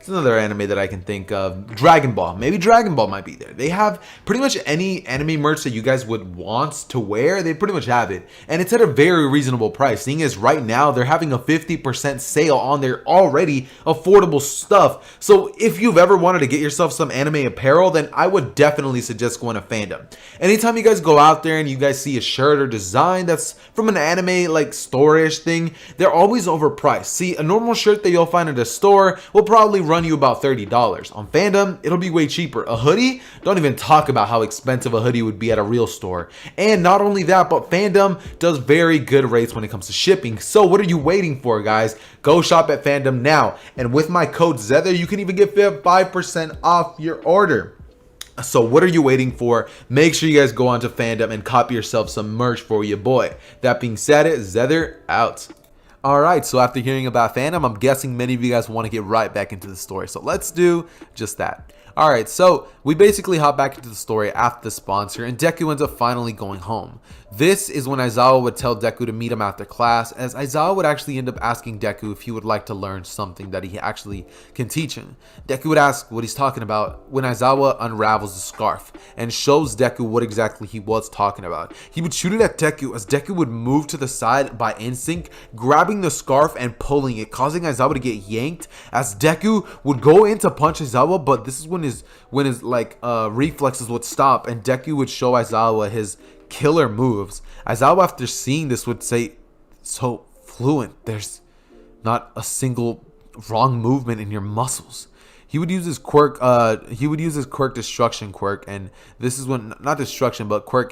another anime that I can think of, Dragon Ball. Maybe Dragon Ball might be there. They have pretty much any anime merch that you guys would want to wear. They pretty much have it, and it's at a very reasonable price, seeing as right now they're having a 50% sale on their already affordable stuff. So if you've ever wanted to get yourself some anime apparel, then I would definitely suggest going to Fandom. Anytime you guys go out there and you guys see a shirt or design that's from an anime like store-ish thing, they're always overpriced. See, a normal shirt that you'll find at a store will probably run you about $30. On Fandom, it'll be way cheaper. A hoodie, don't even talk about how expensive a hoodie would be at a real store. And not only that, but Fandom does very good rates when it comes to shipping. So what are you waiting for, guys? Go shop at Fandom now. And with my code Xehther, you can even get 5% off your order. So what are you waiting for? Make sure you guys go on to Fandom and copy yourself some merch for your boy. That being said, Xehther out. Alright, so after hearing about Fandom, I'm guessing many of you guys want to get right back into the story. So let's do just that. Alright, so we basically hop back into the story after the sponsor, and Deku ends up finally going home. This is when Aizawa would tell Deku to meet him after class, as Aizawa would actually end up asking Deku if he would like to learn something that he actually can teach him. Deku would ask what he's talking about when Aizawa unravels the scarf and shows Deku what exactly he was talking about. He would shoot it at Deku as Deku would move to the side by instinct, grabbing the scarf and pulling it, causing Aizawa to get yanked as Deku would go in to punch Aizawa, but this is when his reflexes would stop and Deku would show Aizawa his killer moves. Aizawa, after seeing this, would say, "So fluent, there's not a single wrong movement in your muscles." He would use his quirk, destruction quirk, and this is when, not destruction, but quirk,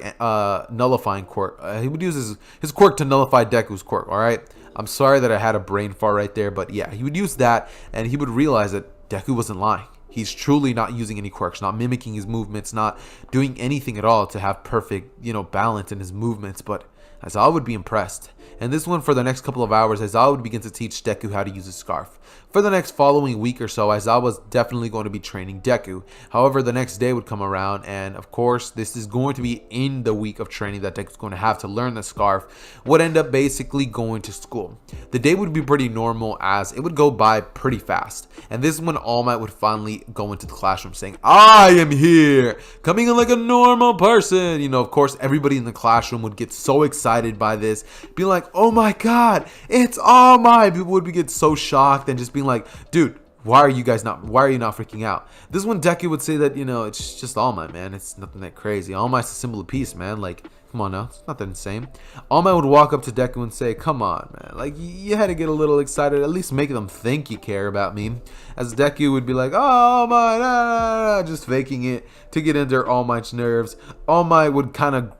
nullifying quirk. He would use his quirk to nullify Deku's quirk, alright? I'm sorry that I had a brain fart right there, but yeah, he would use that, and he would realize that Deku wasn't lying. He's truly not using any quirks, not mimicking his movements, not doing anything at all to have perfect, balance in his movements, but Aizawa would be impressed. And this one, for the next couple of hours, Aizawa would begin to teach Deku how to use his scarf. For the next following week or so, Aizawa was definitely going to be training Deku. However, the next day would come around, and of course, this is going to be in the week of training that Deku's going to have to learn the scarf, would end up basically going to school. The day would be pretty normal as it would go by pretty fast. And this is when All Might would finally go into the classroom saying, "I am here, coming in like a normal person." Of course, everybody in the classroom would get so excited by this, be like, "Oh my god, it's All Might." People would get so shocked and just being like, "Dude, why are you not freaking out?" This is when Deku would say that, it's just All Might, man. It's nothing that crazy. All Might's a symbol of peace, man. Like, come on now. It's not that insane. All Might would walk up to Deku and say, "Come on, man. Like, you had to get a little excited. At least make them think you care about me." As Deku would be like, "Oh, All Might, just faking it to get under All Might's nerves. All Might would kind of,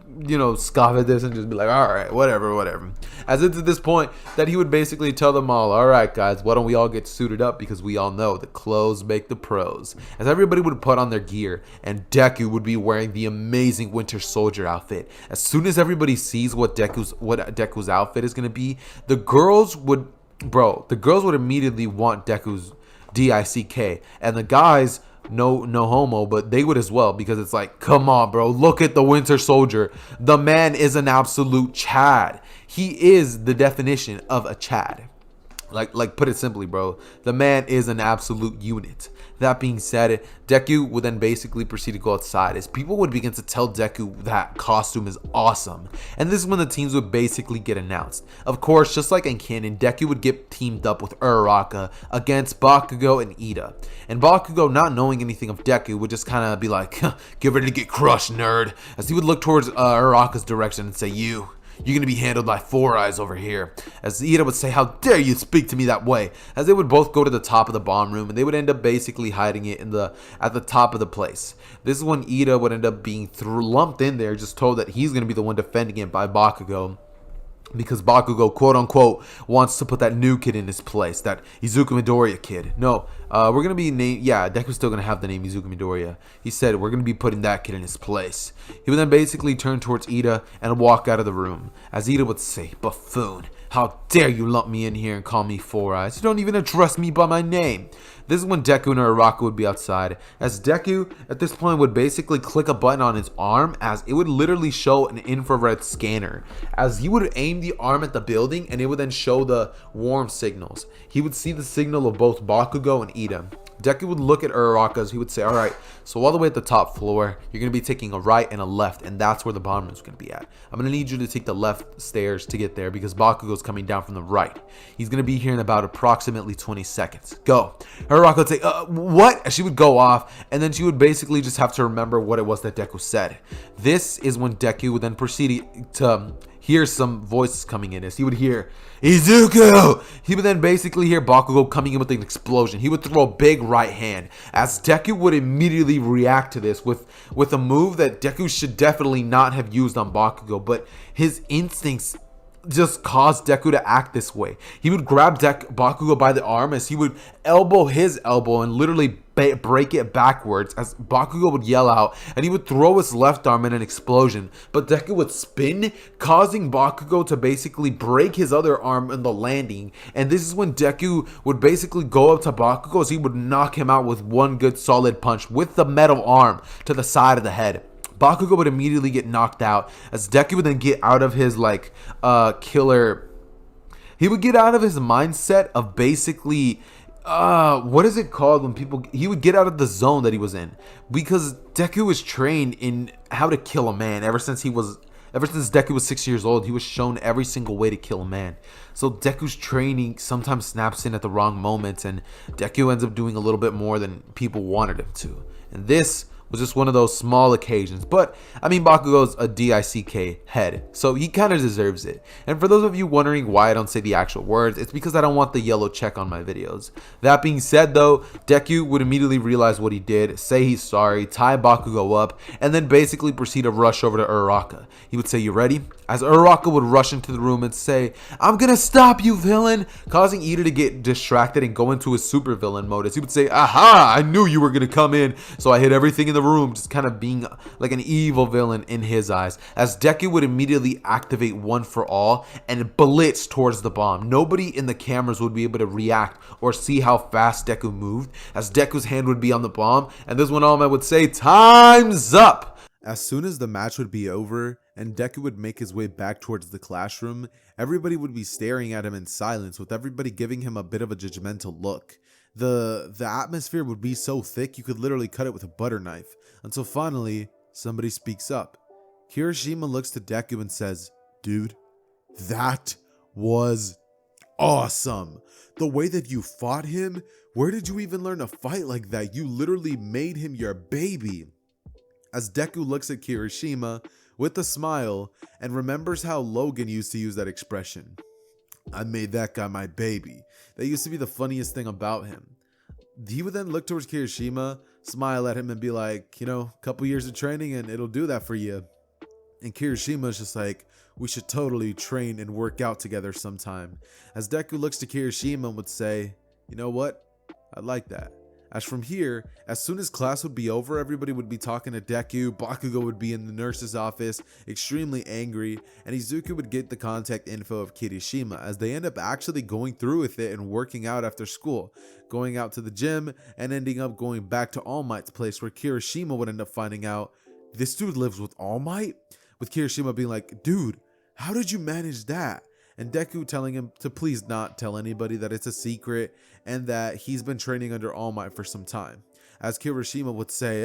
scoff at this and just be like, "All right, whatever." As it's at this point that he would basically tell them all, "All right, guys, why don't we all get suited up, because we all know the clothes make the pros." As everybody would put on their gear, and Deku would be wearing the amazing Winter Soldier outfit. As soon as everybody sees what Deku's outfit is gonna be, the girls would immediately want Deku's DICK, and the guys, no homo, but they would as well, because it's like, come on, bro, look at the Winter Soldier. The man is an absolute Chad. He is the definition of a Chad. Like put it simply, bro, the man is an absolute unit. That being said, Deku would then basically proceed to go outside as people would begin to tell Deku that costume is awesome. And this is when the teams would basically get announced. Of course, just like in canon, Deku would get teamed up with Uraraka against Bakugo and Ida. And Bakugo, not knowing anything of Deku, would just kind of be like, "Get ready to get crushed, nerd." As he would look towards Uraraka's direction and say, You're going to be handled by Four Eyes over here." As Ida would say, "How dare you speak to me that way?" As they would both go to the top of the bomb room, and they would end up basically hiding it at the top of the place. This is when Ida would end up being lumped in there, just told that he's going to be the one defending it by Bakugo. Because Bakugo, quote unquote, wants to put that new kid in his place, that Izuku Midoriya kid. No, we're going to be Deku's still going to have the name Izuku Midoriya. He said, "We're going to be putting that kid in his place." He would then basically turn towards Ida and walk out of the room. As Ida would say, "Buffoon, how dare you lump me in here and call me Four Eyes? You don't even address me by my name." This is when Deku and Uraraka would be outside, as Deku at this point would basically click a button on his arm, as it would literally show an infrared scanner. As he would aim the arm at the building, and it would then show the warm signals. He would see the signal of both Bakugo and Ida. Deku would look at Uraraka as he would say, "All right, so all the way at the top floor, you're going to be taking a right and a left, and that's where the bomb room is going to be at. I'm going to need you to take the left stairs to get there, because Bakugo's coming down from the right. He's going to be here in about approximately 20 seconds. Go." Uraraka would say, "What?" She would go off, and then she would basically just have to remember what it was that Deku said. This is when Deku would then proceed to hear some voices coming in, as he would hear, "Izuku!" He would then basically hear Bakugo coming in with an explosion. He would throw a big right hand, as Deku would immediately react to this with a move that Deku should definitely not have used on Bakugo, but his instincts just caused Deku to act this way. He would grab Bakugo by the arm, as he would elbow his elbow and literally break it backwards as Bakugo would yell out, and he would throw his left arm in an explosion, but Deku would spin, causing Bakugo to basically break his other arm in the landing. And this is when Deku would basically go up to Bakugo as he would knock him out with one good solid punch with the metal arm to the side of the head. Bakugo would immediately get knocked out as Deku would then get out of his killer. He would get out of his mindset of basically what is it called when he would get out of the zone that he was in, because Deku was trained in how to kill a man ever since Deku was 6 years old. He was shown every single way to kill a man. So Deku's training sometimes snaps in at the wrong moments, and Deku ends up doing a little bit more than people wanted him to. And this was just one of those small occasions. But, I mean, Bakugo's a DICK head, so he kind of deserves it. And for those of you wondering why I don't say the actual words, it's because I don't want the yellow check on my videos. That being said, though, Deku would immediately realize what he did, say he's sorry, tie Bakugo up, and then basically proceed to rush over to Uraraka. He would say, "You ready?" As Uraraka would rush into the room and say, "I'm gonna stop you, villain," causing Ida to get distracted and go into his super villain mode. As he would say, "Aha, I knew you were gonna come in, so I hit everything in the room," just kind of being like an evil villain in his eyes. As Deku would immediately activate One for All and blitz towards the bomb. Nobody in the cameras would be able to react or see how fast Deku moved, as Deku's hand would be on the bomb, and this is when All Might would say, "Time's up!" As soon as the match would be over and Deku would make his way back towards the classroom, everybody would be staring at him in silence, with everybody giving him a bit of a judgmental look. The atmosphere would be so thick you could literally cut it with a butter knife, until finally somebody speaks up. Kirishima looks to Deku and says, "Dude, that was awesome. The way that you fought him, where did you even learn to fight like that? You literally made him your baby." As Deku looks at Kirishima with a smile and remembers how Logan used to use that expression, "I made that guy my baby." That used to be the funniest thing about him. He would then look towards Kirishima, smile at him, and be like, a couple years of training and it'll do that for you. And Kirishima's just like, "We should totally train and work out together sometime." As Deku looks to Kirishima and would say, "You know what? I like that." As from here, as soon as class would be over, everybody would be talking to Deku, Bakugo would be in the nurse's office, extremely angry, and Izuku would get the contact info of Kirishima, as they end up actually going through with it and working out after school, going out to the gym, and ending up going back to All Might's place, where Kirishima would end up finding out, this dude lives with All Might? With Kirishima being like, "Dude, how did you manage that?" And Deku telling him to please not tell anybody that it's a secret and that he's been training under All Might for some time. As Kirishima would say,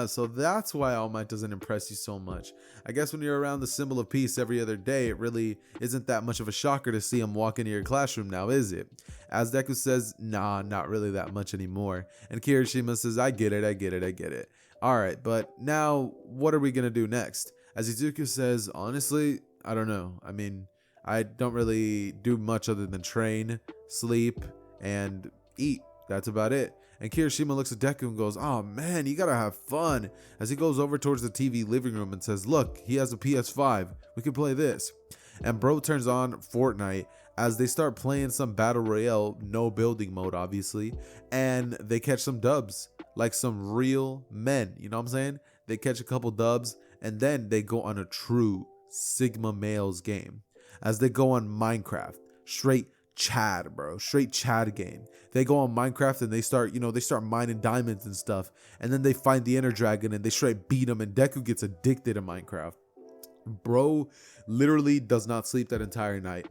so that's why All Might doesn't impress you so much. I guess when you're around the symbol of peace every other day, it really isn't that much of a shocker to see him walk into your classroom now, is it? As Deku says, "Nah, not really that much anymore." And Kirishima says, I get it. Alright, but now what are we gonna do next? As Izuku says, "Honestly, I don't know. I mean, I don't really do much other than train, sleep, and eat. That's about it." And Kirishima looks at Deku and goes, "Oh man, you gotta have fun." As he goes over towards the TV living room and says, "Look, he has a PS5. We can play this." And bro turns on Fortnite as they start playing some battle royale, no building mode obviously, and they catch some dubs, like some real men, you know what I'm saying? They catch a couple dubs, and then they go on a true Sigma males game. As they go on Minecraft, straight Chad, bro, straight Chad game. They go on Minecraft and they start mining diamonds and stuff, and then they find the Ender Dragon and they straight beat him, and Deku gets addicted to Minecraft. Bro literally does not sleep that entire night.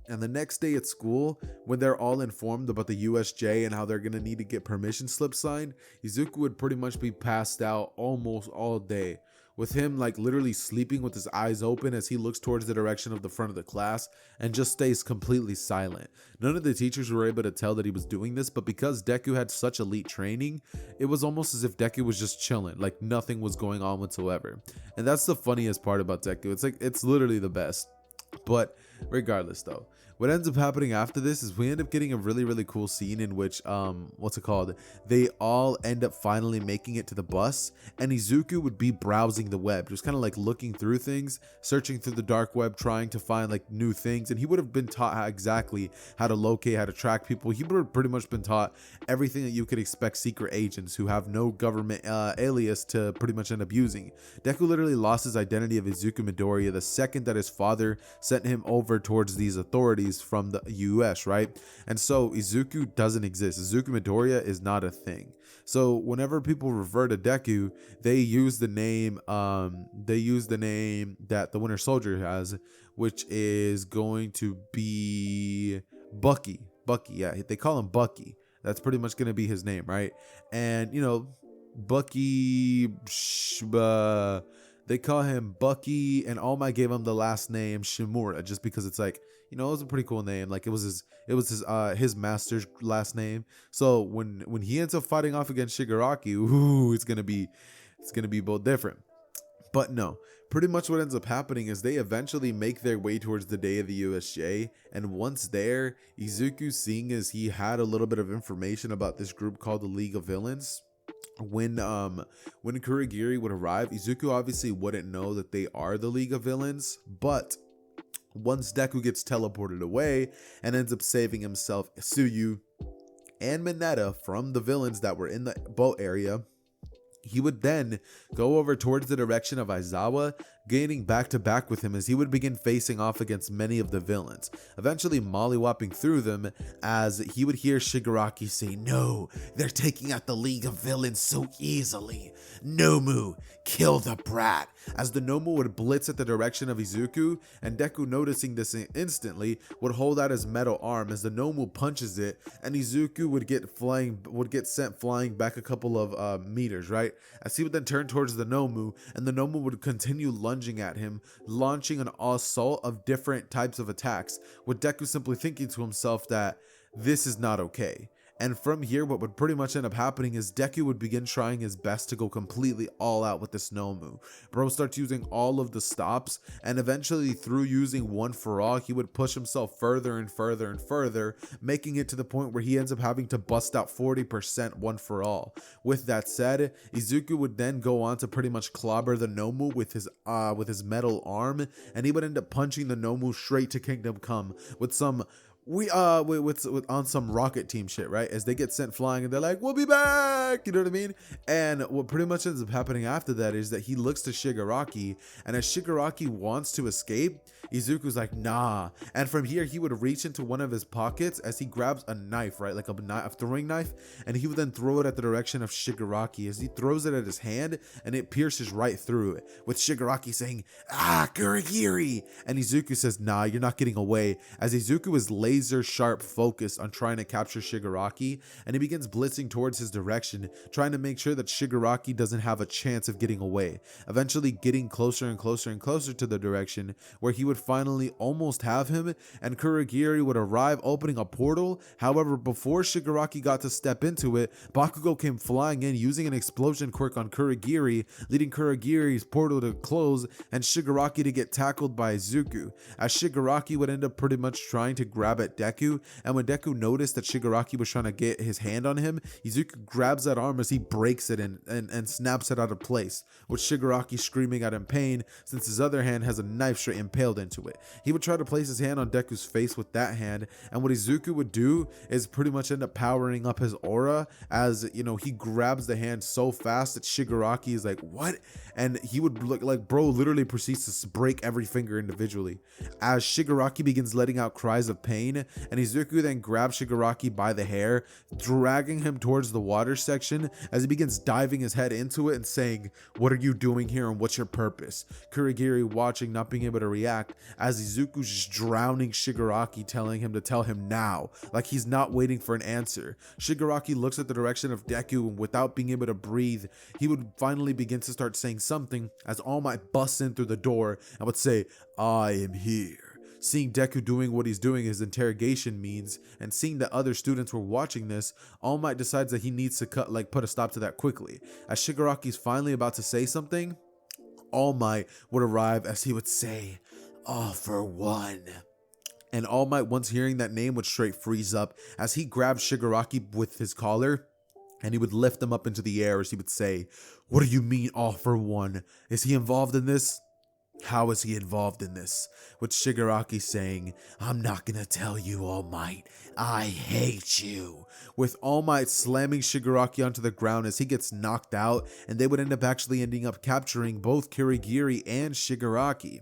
And the next day at school, when they're all informed about the USJ and how they're gonna need to get permission slips signed, Izuku would pretty much be passed out almost all day, with him like literally sleeping with his eyes open as he looks towards the direction of the front of the class and just stays completely silent. None of the teachers were able to tell that he was doing this, but because Deku had such elite training, it was almost as if Deku was just chilling, like nothing was going on whatsoever. And that's the funniest part about Deku. It's literally the best. But regardless though, what ends up happening after this is we end up getting a really cool scene in which what's it called, they all end up finally making it to the bus, and Izuku would be browsing the web, just kind of like looking through things, searching through the dark web, trying to find like new things. And he would have been taught exactly how to locate, how to track people. He would have pretty much been taught everything that you could expect secret agents who have no government alias to pretty much end up using. Deku literally lost his identity of Izuku Midoriya the second that his father sent him over towards these authorities from the US, right? And so Izuku doesn't exist. Izuku Midoriya is not a thing. So whenever people refer to Deku, they use the name that the Winter Soldier has, which is going to be Bucky. Yeah, they call him Bucky. That's pretty much going to be his name, right? And you know, Bucky, they call him Bucky, and All Might gave him the last name Shimura just because it's like, you know, it was a pretty cool name. Like it was his master's last name. So when he ends up fighting off against Shigaraki, ooh, it's gonna be both different. But no, pretty much what ends up happening is they eventually make their way towards the day of the USJ, and once there, Izuku, seeing as he had a little bit of information about this group called the League of Villains, when Kurogiri would arrive, Izuku obviously wouldn't know that they are the League of Villains, but once Deku gets teleported away and ends up saving himself, Tsuyu, and Mineta from the villains that were in the boat area, he would then go over towards the direction of Aizawa, gaining back to back with him as he would begin facing off against many of the villains, eventually mollywopping through them as he would hear Shigaraki say, "No, they're taking out the League of Villains so easily. Nomu, kill the brat," as the Nomu would blitz at the direction of Izuku, and Deku, noticing this instantly, would hold out his metal arm as the Nomu punches it, and Izuku would get sent flying back a couple of meters, right? As he would then turn towards the Nomu, and the Nomu would continue lunging at him, launching an assault of different types of attacks, with Deku simply thinking to himself that this is not okay. And from here, what would pretty much end up happening is Deku would begin trying his best to go completely all out with this Nomu. Bro starts using all of the stops, and eventually through using One for All, he would push himself further and further and further, making it to the point where he ends up having to bust out 40% One for All. With that said, Izuku would then go on to pretty much clobber the Nomu with his metal arm, and he would end up punching the Nomu straight to Kingdom Come with some on some rocket team shit, right? As they get sent flying and they're like, "We'll be back," you know what I mean? And what pretty much ends up happening after that is that he looks to Shigaraki, and as Shigaraki wants to escape, Izuku's like, "Nah." And from here, he would reach into one of his pockets as he grabs a knife, right? Like a throwing knife, and he would then throw it at the direction of Shigaraki. As he throws it at his hand, and it pierces right through it, with Shigaraki saying, "Ah, Kurogiri!" And Izuku says, "Nah, you're not getting away," as Izuku is laser sharp focused on trying to capture Shigaraki, and he begins blitzing towards his direction, trying to make sure that Shigaraki doesn't have a chance of getting away, eventually getting closer and closer and closer to the direction where he would finally almost have him, and Kurogiri would arrive, opening a portal. However, before Shigaraki got to step into it, Bakugo came flying in using an explosion quirk on Kurogiri, leading Kurogiri's portal to close and Shigaraki to get tackled by Izuku, as Shigaraki would end up pretty much trying to grab at Deku, and when Deku noticed that Shigaraki was trying to get his hand on him, Izuku grabs that arm as he breaks it and snaps it out of place, with Shigaraki screaming out in pain since his other hand has a knife straight impaled into it. He would try to place his hand on Deku's face with that hand, and what Izuku would do is pretty much end up powering up his aura, as you know, he grabs the hand so fast that Shigaraki is like, "What?" And he would look like bro literally proceeds to break every finger individually, as Shigaraki begins letting out cries of pain, and Izuku then grabs Shigaraki by the hair, dragging him towards the water section as he begins diving his head into it and saying, "What are you doing here and what's your purpose?" Kurogiri watching, not being able to react, as Izuku's just drowning Shigaraki, telling him to tell him now, like he's not waiting for an answer. Shigaraki looks at the direction of Deku, and without being able to breathe, he would finally begin to start saying something as All Might busts in through the door and would say, "I am here." Seeing Deku doing what he's doing his interrogation means, and seeing that other students were watching this, All Might decides that he needs to put a stop to that quickly. As Shigaraki's finally about to say something, All Might would arrive as he would say, "All for one." And All Might, once hearing that name, would straight freeze up as he grabbed Shigaraki with his collar and he would lift him up into the air as he would say, "What do you mean, All for One? Is he involved in this? How is he involved in this?" With Shigaraki saying, "I'm not gonna tell you, All Might. I hate you." With All Might slamming Shigaraki onto the ground as he gets knocked out, and they would end up actually ending up capturing both Kirigiri and Shigaraki.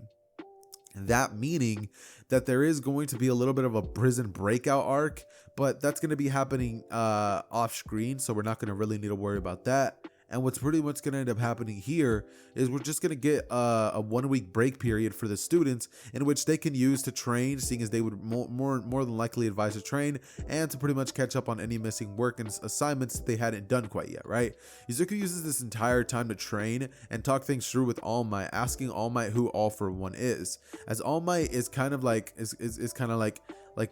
That meaning that there is going to be a little bit of a prison breakout arc, but that's going to be happening off screen, so we're not going to really need to worry about that. And what's pretty much going to end up happening here is we're just going to get a 1 week break period for the students in which they can use to train, seeing as they would more than likely advise to train and to pretty much catch up on any missing work and assignments that they hadn't done quite yet, right? Izuku uses this entire time to train and talk things through with All Might, asking All Might who All for One is, as All Might is kind of like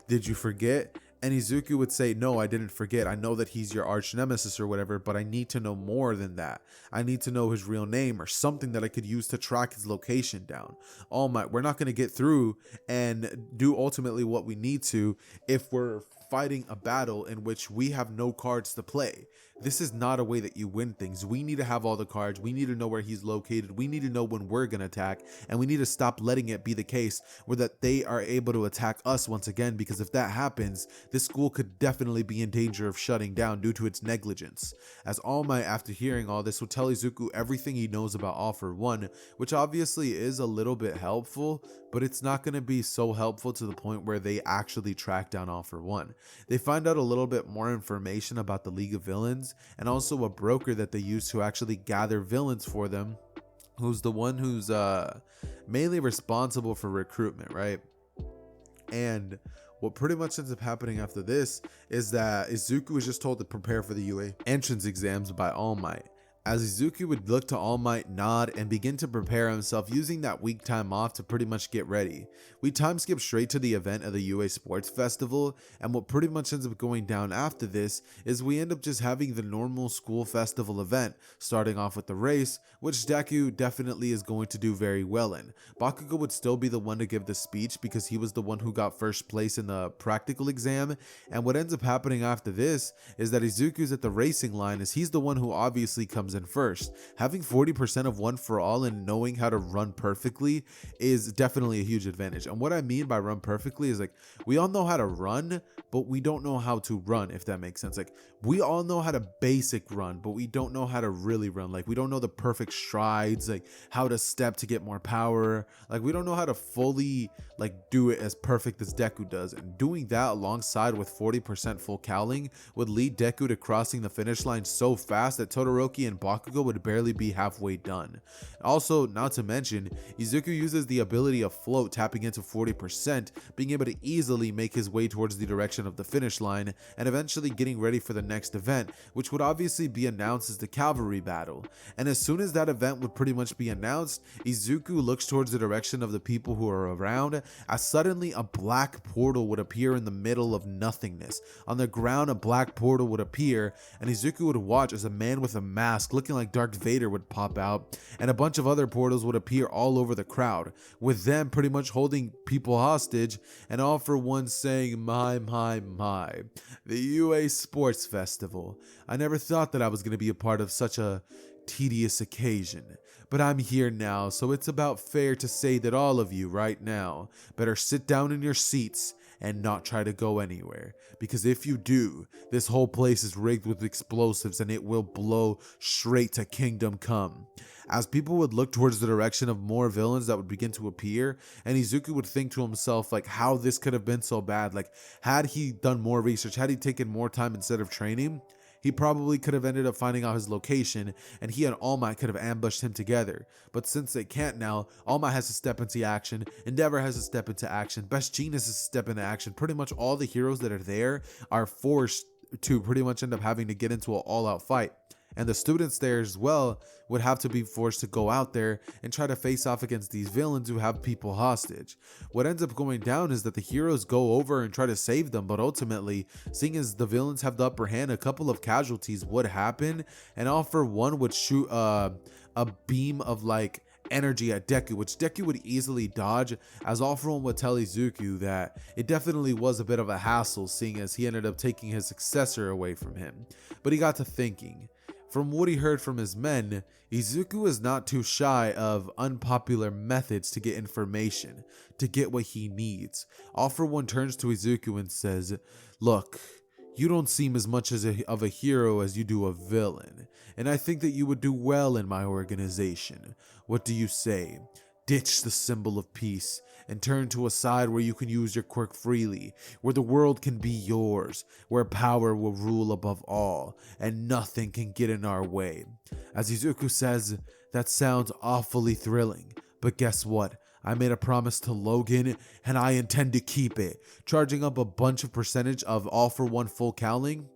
did you forget? And Izuku would say, "No, I didn't forget. I know that he's your arch nemesis or whatever, but I need to know more than that. I need to know his real name or something that I could use to track his location down. All Might, we're not going to get through and do ultimately what we need to if we're fighting a battle in which we have no cards to play. This is not a way that you win things. We need to have all the cards. We need to know where he's located. We need to know when we're going to attack, and we need to stop letting it be the case where that they are able to attack us once again, because if that happens, this school could definitely be in danger of shutting down due to its negligence." As All Might, after hearing all this, would tell Izuku everything he knows about All for One, which obviously is a little bit helpful, but it's not going to be so helpful to the point where they actually track down All for One. They find out a little bit more information about the League of Villains and also a broker that they use to actually gather villains for them, who's the one who's mainly responsible for recruitment, right? And what pretty much ends up happening after this is that Izuku is just told to prepare for the UA entrance exams by All Might. As Izuku would look to All Might, nod, and begin to prepare himself using that week time off to pretty much get ready. We time skip straight to the event of the UA Sports Festival, and what pretty much ends up going down after this is we end up just having the normal school festival event, starting off with the race, which Deku definitely is going to do very well in. Bakugo would still be the one to give the speech because he was the one who got first place in the practical exam, and what ends up happening after this is that Izuku's at the racing line as he's the one who obviously comes in first. Having 40% of one for all and knowing how to run perfectly is definitely a huge advantage. And what I mean by run perfectly is like, we all know how to run, but we don't know how to run, if that makes sense. Like, we all know how to basic run, but we don't know how to really run. Like, we don't know the perfect strides, like how to step to get more power. Like, we don't know how to fully like do it as perfect as Deku does. And doing that alongside with 40% full cowling would lead Deku to crossing the finish line so fast that Todoroki and Bakugo would barely be halfway done. Also, not to mention, Izuku uses the ability of float, tapping into 40%, being able to easily make his way towards the direction of the finish line, and eventually getting ready for the next event, which would obviously be announced as the cavalry battle. And as soon as that event would pretty much be announced, Izuku looks towards the direction of the people who are around, as suddenly a black portal would appear in the middle of nothingness. On the ground, a black portal would appear, and Izuku would watch as a man with a mask looking like Darth Vader would pop out, and a bunch of other portals would appear all over the crowd, with them pretty much holding people hostage, and All for One saying, my, the UA Sports Festival. I never thought that I was going to be a part of such a tedious occasion, but I'm here now, so it's about fair to say that all of you right now better sit down in your seats and not try to go anywhere, because if you do, this whole place is rigged with explosives and it will blow straight to Kingdom Come. As people would look towards the direction of more villains that would begin to appear, and Izuku would think to himself like how this could have been so bad. Like, had he done more research, had he taken more time instead of training, he probably could have ended up finding out his location, and he and All Might could have ambushed him together. But since they can't now, All Might has to step into action, Endeavor has to step into action, Best Genius has to step into action. Pretty much all the heroes that are there are forced to pretty much end up having to get into an all-out fight. And the students there as well would have to be forced to go out there and try to face off against these villains who have people hostage. What ends up going down is that the heroes go over and try to save them, but ultimately, seeing as the villains have the upper hand, a couple of casualties would happen, and All for One would shoot a beam of like energy at Deku, which Deku would easily dodge, as All For One would tell Izuku that it definitely was a bit of a hassle, seeing as he ended up taking his successor away from him. But he got to thinking. From what he heard from his men, Izuku is not too shy of unpopular methods to get information, to get what he needs. All For One turns to Izuku and says, "Look, you don't seem as much of a hero as you do a villain, and I think that you would do well in my organization. What do you say? Ditch the symbol of peace and turn to a side where you can use your quirk freely, where the world can be yours, where power will rule above all, and nothing can get in our way." As Izuku says, "That sounds awfully thrilling, but guess what? I made a promise to Logan, and I intend to keep it," charging up a bunch of percentage of All For One full cowling.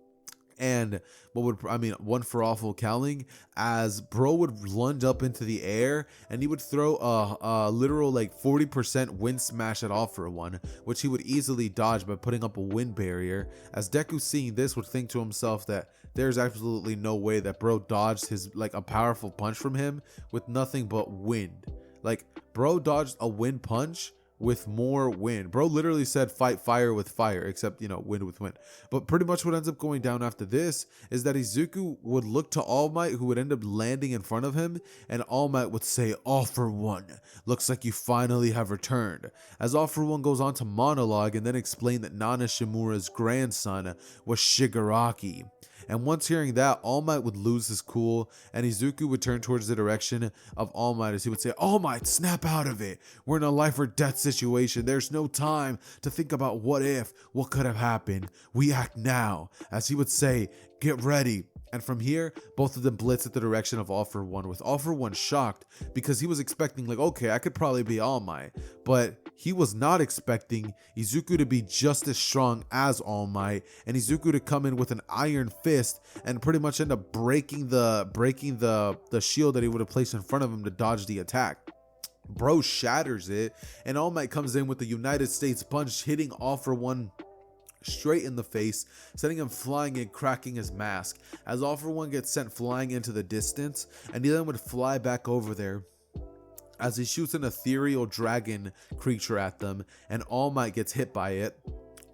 And one for all full cowling, as bro would lunge up into the air and he would throw a literal like 40% wind smash at All For One, which he would easily dodge by putting up a wind barrier. As Deku, seeing this, would think to himself that there's absolutely no way that bro dodged his like a powerful punch from him with nothing but wind. Like, bro dodged a wind punch with more wind. Bro literally said fight fire with fire, except, wind with wind. But pretty much what ends up going down after this is that Izuku would look to All Might, who would end up landing in front of him, and All Might would say, "All For One, looks like you finally have returned." As All For One goes on to monologue and then explain that Nana Shimura's grandson was Shigaraki. And once hearing that, All Might would lose his cool, and Izuku would turn towards the direction of All Might as he would say, "All Might, snap out of it. We're in a life or death situation. There's no time to think about what if, what could have happened. We act now." As he would say, "Get ready." And from here, both of them blitz at the direction of All For One, with All For One shocked because he was expecting like, okay, I could probably be All Might, but he was not expecting Izuku to be just as strong as All Might, and Izuku to come in with an iron fist and pretty much end up breaking the shield that he would have placed in front of him to dodge the attack. Bro shatters it, and All Might comes in with the United States punch, hitting All For One straight in the face, sending him flying and cracking his mask. As All For One gets sent flying into the distance, and he then would fly back over there as he shoots an ethereal dragon creature at them, and All Might gets hit by it,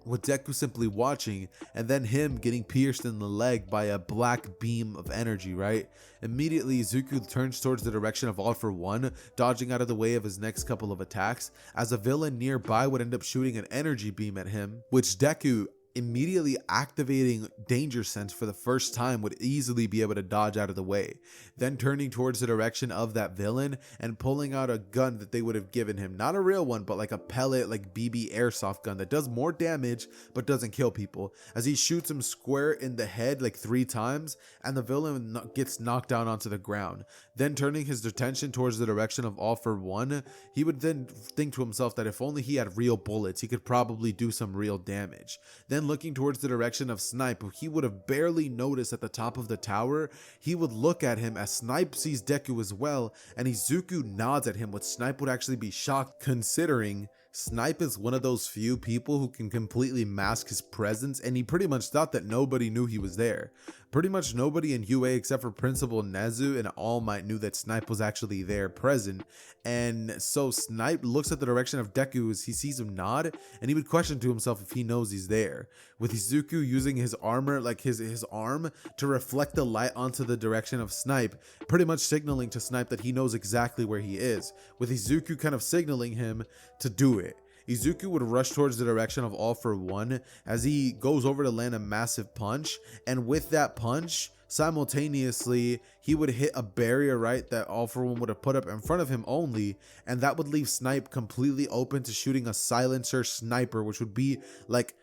with Deku simply watching, and then him getting pierced in the leg by a black beam of energy, right? Immediately, Izuku turns towards the direction of All For One, dodging out of the way of his next couple of attacks, as a villain nearby would end up shooting an energy beam at him, which Deku, immediately activating danger sense for the first time, would easily be able to dodge out of the way, then turning towards the direction of that villain and pulling out a gun that they would have given him, not a real one, but like a pellet, like BB airsoft gun that does more damage but doesn't kill people, as he shoots him square in the head like 3 times, and the villain gets knocked down onto the ground. Then turning his attention towards the direction of All For One, he would then think to himself that if only he had real bullets, he could probably do some real damage. Then looking towards the direction of Snipe, who he would have barely noticed at the top of the tower, he would look at him as Snipe sees Deku as well, and Izuku nods at him, which Snipe would actually be shocked, considering Snipe is one of those few people who can completely mask his presence, and he pretty much thought that nobody knew he was there. Pretty much nobody in UA except for Principal Nezu and All Might knew that Snipe was actually there present, and so Snipe looks at the direction of Deku as he sees him nod, and he would question to himself if he knows he's there, with Izuku using his armor, like his arm, to reflect the light onto the direction of Snipe, pretty much signaling to Snipe that he knows exactly where he is, with Izuku kind of signaling him to do it. Izuku would rush towards the direction of All For One as he goes over to land a massive punch, and with that punch, simultaneously, he would hit a barrier, right, that All For One would have put up in front of him only, and that would leave Snipe completely open to shooting a silencer sniper, which would be like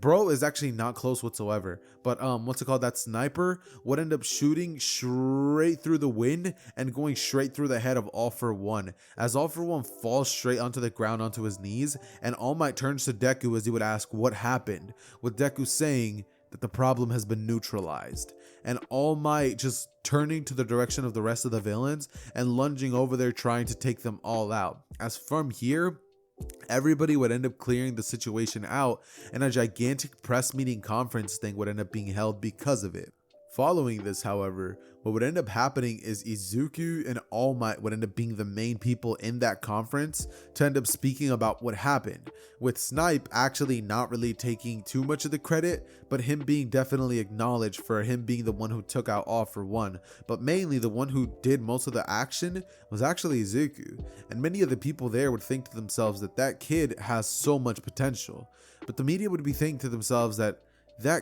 bro is actually not close whatsoever, but that sniper would end up shooting straight through the wind and going straight through the head of All For One, as All For One falls straight onto the ground onto his knees, and All Might turns to Deku as he would ask what happened, with Deku saying that the problem has been neutralized, and All Might just turning to the direction of the rest of the villains and lunging over there trying to take them all out. As from here, everybody would end up clearing the situation out, and a gigantic press meeting conference thing would end up being held because of it. Following this, however, what would end up happening is Izuku and All Might would end up being the main people in that conference to end up speaking about what happened, with Snipe actually not really taking too much of the credit, but him being definitely acknowledged for him being the one who took out All for One, but mainly the one who did most of the action was actually Izuku, and many of the people there would think to themselves that that kid has so much potential, but the media would be thinking to themselves that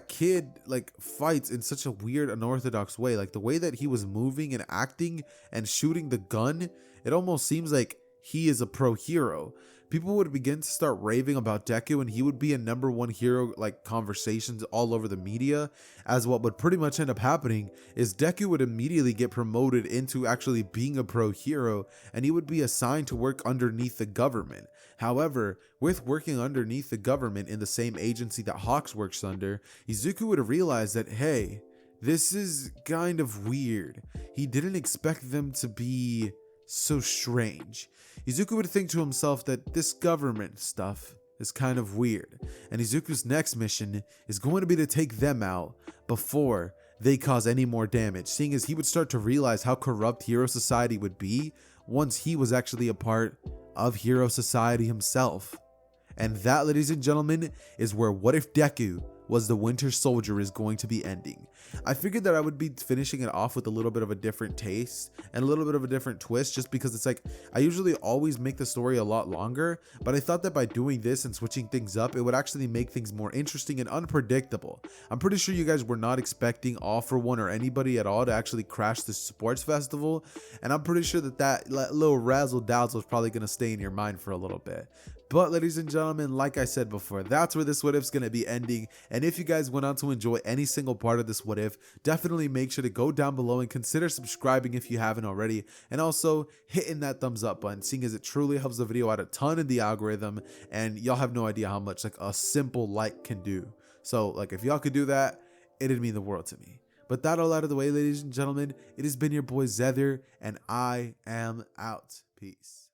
kid like fights in such a weird unorthodox way. Like the way that he was moving and acting and shooting the gun, it almost seems like he is a pro hero. People would begin to start raving about Deku, and he would be a #1 hero like conversations all over the media, as what would pretty much end up happening is Deku would immediately get promoted into actually being a pro hero, and he would be assigned to work underneath the government. However, with working underneath the government in the same agency that Hawks works under, Izuku would have realized that, hey, this is kind of weird. He didn't expect them to be so strange. Izuku would think to himself that this government stuff is kind of weird, and Izuku's next mission is going to be to take them out before they cause any more damage, seeing as he would start to realize how corrupt Hero Society would be once he was actually a part of Hero Society himself. And that, ladies and gentlemen, is where What If Deku Was the Winter Soldier is going to be ending. I figured that I would be finishing it off with a little bit of a different taste and a little bit of a different twist, just because it's like I usually always make the story a lot longer, but I thought that by doing this and switching things up, it would actually make things more interesting and unpredictable. I'm pretty sure you guys were not expecting All for One or anybody at all to actually crash the sports festival, and I'm pretty sure that little razzle dazzle is probably going to stay in your mind for a little bit. But ladies and gentlemen, like I said before, that's where this What If's going to be ending. And if you guys went on to enjoy any single part of this What If, definitely make sure to go down below and consider subscribing if you haven't already. And also hitting that thumbs up button, seeing as it truly helps the video out a ton in the algorithm. And y'all have no idea how much like a simple like can do. So like if y'all could do that, it'd mean the world to me. But that all out of the way, ladies and gentlemen, it has been your boy Xehther, and I am out. Peace.